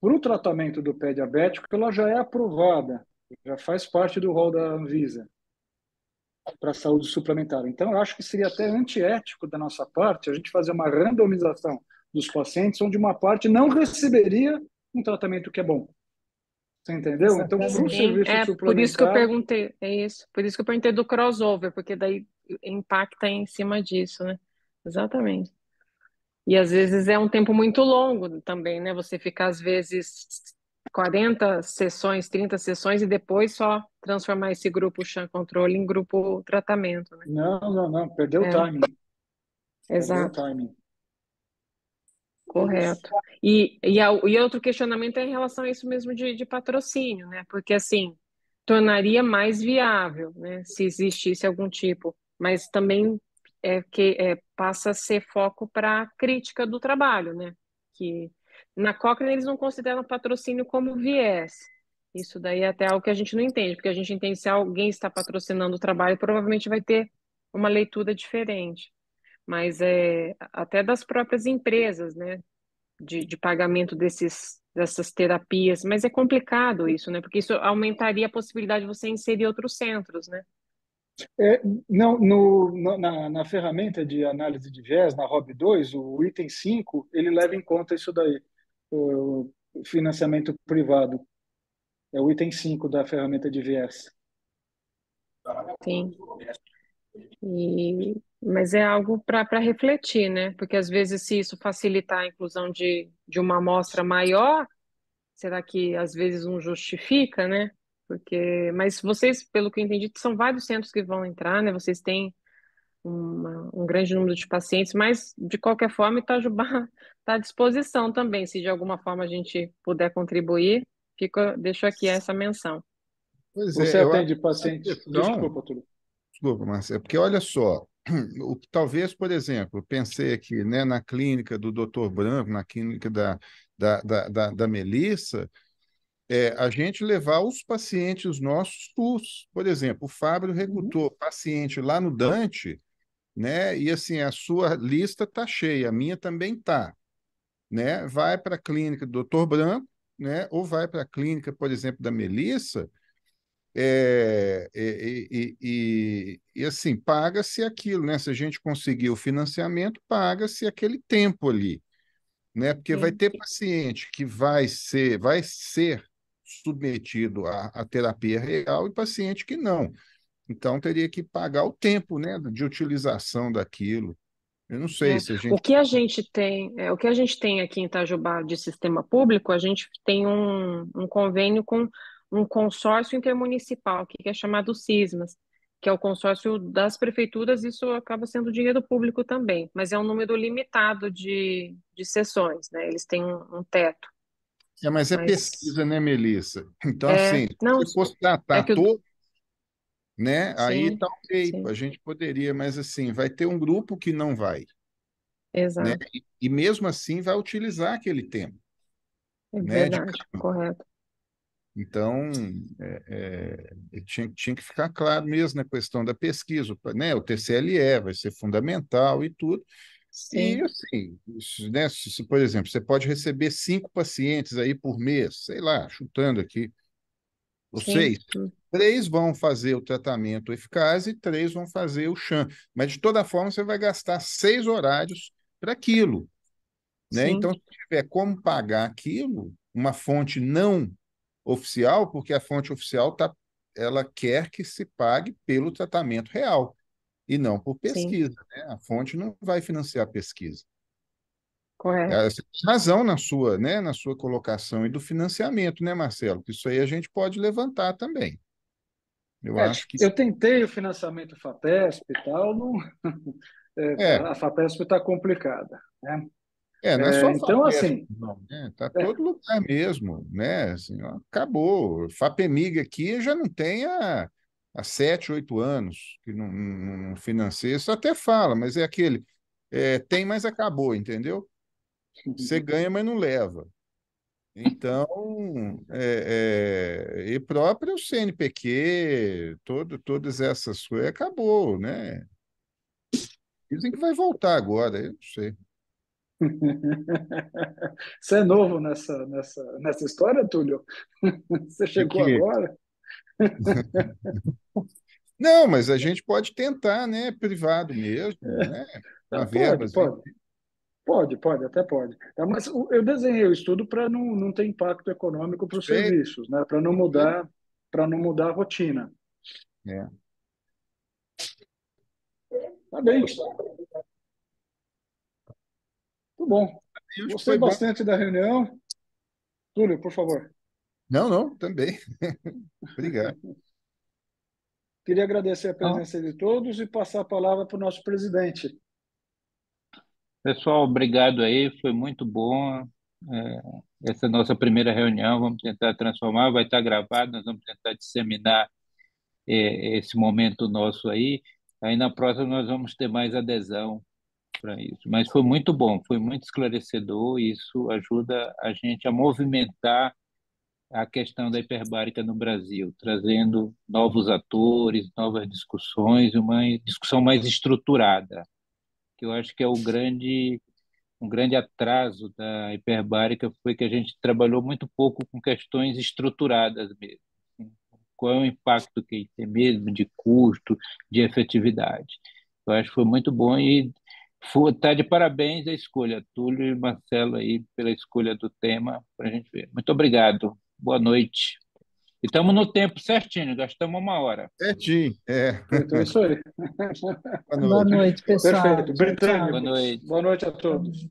[SPEAKER 7] Para o tratamento do pé diabético, ela já é aprovada, já faz parte do rol da Anvisa para a saúde suplementar. Então, eu acho que seria até antiético da nossa parte a gente fazer uma randomização dos pacientes onde uma parte não receberia um tratamento que é bom. Você entendeu? Então, para o
[SPEAKER 9] Exatamente.
[SPEAKER 11] sim.
[SPEAKER 7] serviço
[SPEAKER 11] É por isso que eu
[SPEAKER 7] suplementar,
[SPEAKER 11] perguntei, é isso. Por isso que eu perguntei do crossover, porque daí impacta em cima disso, né? Exatamente. E às vezes é um tempo muito longo também, né? Você fica, às vezes, 40 sessões, 30 sessões e depois só transformar esse grupo chá controle em grupo tratamento, né?
[SPEAKER 7] não, perdeu o
[SPEAKER 11] É,
[SPEAKER 7] timing. Perdeu o
[SPEAKER 11] exato,
[SPEAKER 7] timing.
[SPEAKER 11] correto. E outro questionamento é em relação a isso mesmo de patrocínio, né? Porque, assim, tornaria mais viável, né? Se existisse algum tipo, mas também passa a ser foco para crítica do trabalho, né? Que na Cochrane eles não consideram patrocínio como viés. Isso daí é até algo que a gente não entende, porque a gente entende se alguém está patrocinando o trabalho, provavelmente vai ter uma leitura diferente. Mas até das próprias empresas, né? De pagamento dessas terapias, mas é complicado isso, né? Porque isso aumentaria a possibilidade de você inserir outros centros, né?
[SPEAKER 7] É, não, na ferramenta de análise de viés, na ROB2, o item 5 ele leva em conta isso daí, o financiamento privado. É o item 5 da ferramenta de viés.
[SPEAKER 11] Sim. Mas é algo para refletir, né? Porque às vezes, se isso facilitar a inclusão de uma amostra maior, será que às vezes não justifica, né? Mas vocês, pelo que eu entendi, são vários centros que vão entrar, né? Vocês têm um grande número de pacientes, mas de qualquer forma, Itajubá está à disposição também. Se de alguma forma a gente puder contribuir, deixo aqui essa menção.
[SPEAKER 6] Pois
[SPEAKER 7] Você
[SPEAKER 6] é, eu acho
[SPEAKER 7] atende
[SPEAKER 6] que essa
[SPEAKER 7] paciente.
[SPEAKER 6] questão.
[SPEAKER 7] Desculpa, Túlio.
[SPEAKER 6] Desculpa, Marcelo, porque olha só, talvez, por exemplo, eu pensei aqui, né, na clínica do Dr. Branco, na clínica da Melissa, a gente levar os pacientes nossos TUS. Por exemplo, o Fábio recrutou paciente lá no Dante, né, e assim, a sua lista está cheia, a minha também está, né? Vai para a clínica do Dr. Branco, né, ou vai para a clínica, por exemplo, da Melissa. Assim, paga-se aquilo, né? Se a gente conseguir o financiamento, paga-se aquele tempo ali, né? Porque vai
[SPEAKER 11] Sim,
[SPEAKER 6] ter paciente que vai ser submetido à terapia real e paciente que não. Então, teria que pagar o tempo, né, de utilização daquilo. Eu não sei
[SPEAKER 11] é.
[SPEAKER 6] se a
[SPEAKER 11] O
[SPEAKER 6] gente.
[SPEAKER 11] que a gente tem, o que a gente tem aqui em Itajubá de sistema público, a gente tem um convênio com um consórcio intermunicipal, que é chamado SISMAS, que é o consórcio das prefeituras, isso acaba sendo dinheiro público também, mas é um número limitado de sessões, né? Eles têm um teto,
[SPEAKER 6] Mas é
[SPEAKER 11] mas
[SPEAKER 6] pesquisa, né, Melissa? Então, assim,
[SPEAKER 11] não,
[SPEAKER 6] se fosse
[SPEAKER 11] é
[SPEAKER 6] tratar
[SPEAKER 11] que
[SPEAKER 6] todo, né, aí
[SPEAKER 11] sim,
[SPEAKER 6] tá ok,
[SPEAKER 11] sim,
[SPEAKER 6] a gente poderia, mas assim, vai ter um grupo que não vai, né?
[SPEAKER 11] exato,
[SPEAKER 6] E mesmo assim vai utilizar aquele tempo,
[SPEAKER 11] é
[SPEAKER 6] né, de
[SPEAKER 11] verdade, correto,
[SPEAKER 6] então tinha que ficar claro mesmo na questão da pesquisa, né? O TCLE vai ser fundamental e tudo. E
[SPEAKER 11] sim,
[SPEAKER 6] assim, né, por exemplo, você pode receber 5 pacientes aí por mês, sei lá, chutando aqui, ou
[SPEAKER 11] sim,
[SPEAKER 6] 6. 3 vão fazer o tratamento eficaz e 3 vão fazer o sham. Mas, de toda forma, você vai gastar 6 horários para aquilo, né?
[SPEAKER 11] sim,
[SPEAKER 6] Então, se tiver como pagar aquilo, uma fonte não oficial, porque a fonte oficial ela quer que se pague pelo tratamento real e não por
[SPEAKER 11] sim,
[SPEAKER 6] pesquisa, né? A fonte não vai financiar a pesquisa.
[SPEAKER 11] correto.
[SPEAKER 6] Você tem razão na sua, né, na sua colocação e do financiamento, né, Marcelo? Que isso aí a gente pode levantar também. Eu acho que
[SPEAKER 7] Eu tentei o financiamento FAPESP e tal, não,
[SPEAKER 6] é,
[SPEAKER 7] a FAPESP está complicada, né?
[SPEAKER 6] não é só
[SPEAKER 7] Então,
[SPEAKER 6] FAPESP,
[SPEAKER 7] assim,
[SPEAKER 6] não, né? Tá
[SPEAKER 7] é,
[SPEAKER 6] todo lugar mesmo, né? Assim, ó, acabou. FAPEMIG aqui já não tem há 7, 8 anos que não financia. Isso até fala, mas é aquele, tem, mas acabou, entendeu? Você ganha, mas não leva. Então, e próprio CNPq, todas essas coisas, acabou, né? Dizem que vai voltar agora, eu não sei.
[SPEAKER 7] você é novo nessa história, Túlio? Você
[SPEAKER 6] De
[SPEAKER 7] chegou
[SPEAKER 6] que
[SPEAKER 7] agora?
[SPEAKER 6] Não, mas a gente pode tentar, né? Privado mesmo, né? Uma
[SPEAKER 7] Pode,
[SPEAKER 6] verbazinha.
[SPEAKER 7] pode. Pode, até pode. Tá, mas eu desenhei o estudo para não ter impacto econômico para os
[SPEAKER 6] Perfeito,
[SPEAKER 7] serviços, né?
[SPEAKER 6] perfeito.
[SPEAKER 7] Para não mudar a rotina.
[SPEAKER 6] É.
[SPEAKER 7] Tá bem, tudo bom.
[SPEAKER 6] Eu acho que
[SPEAKER 7] Gostei
[SPEAKER 6] foi bom.
[SPEAKER 7] bastante da reunião. Túlio, por favor.
[SPEAKER 6] Não, não, também. Obrigado.
[SPEAKER 7] Queria agradecer a
[SPEAKER 5] Então,
[SPEAKER 7] presença de todos e passar a palavra para o nosso presidente.
[SPEAKER 5] pessoal, obrigado aí, foi muito bom. Essa nossa primeira reunião, vamos tentar transformar, vai estar gravado, nós vamos tentar disseminar esse momento nosso aí. Aí na próxima nós vamos ter mais adesão para isso. Mas foi muito bom, foi muito esclarecedor, e isso ajuda a gente a movimentar a questão da hiperbárica no Brasil, trazendo novos atores, novas discussões, uma discussão mais estruturada, que eu acho que é o grande um grande atraso da hiperbárica foi que a gente trabalhou muito pouco com questões estruturadas mesmo. Assim, qual é o impacto que tem mesmo de custo, de efetividade. Eu acho que foi muito bom e está de parabéns a escolha, Túlio e Marcelo, aí, pela escolha do tema para a gente ver. Muito obrigado. Boa noite. E estamos no tempo certinho, gastamos 1 hora.
[SPEAKER 6] Certinho, é.
[SPEAKER 7] Então é isso aí.
[SPEAKER 6] Boa
[SPEAKER 9] Boa
[SPEAKER 6] noite.
[SPEAKER 9] noite, pessoal.
[SPEAKER 7] Perfeito.
[SPEAKER 9] Tchau,
[SPEAKER 7] Britânia,
[SPEAKER 9] tchau.
[SPEAKER 5] Boa noite.
[SPEAKER 7] boa noite a todos.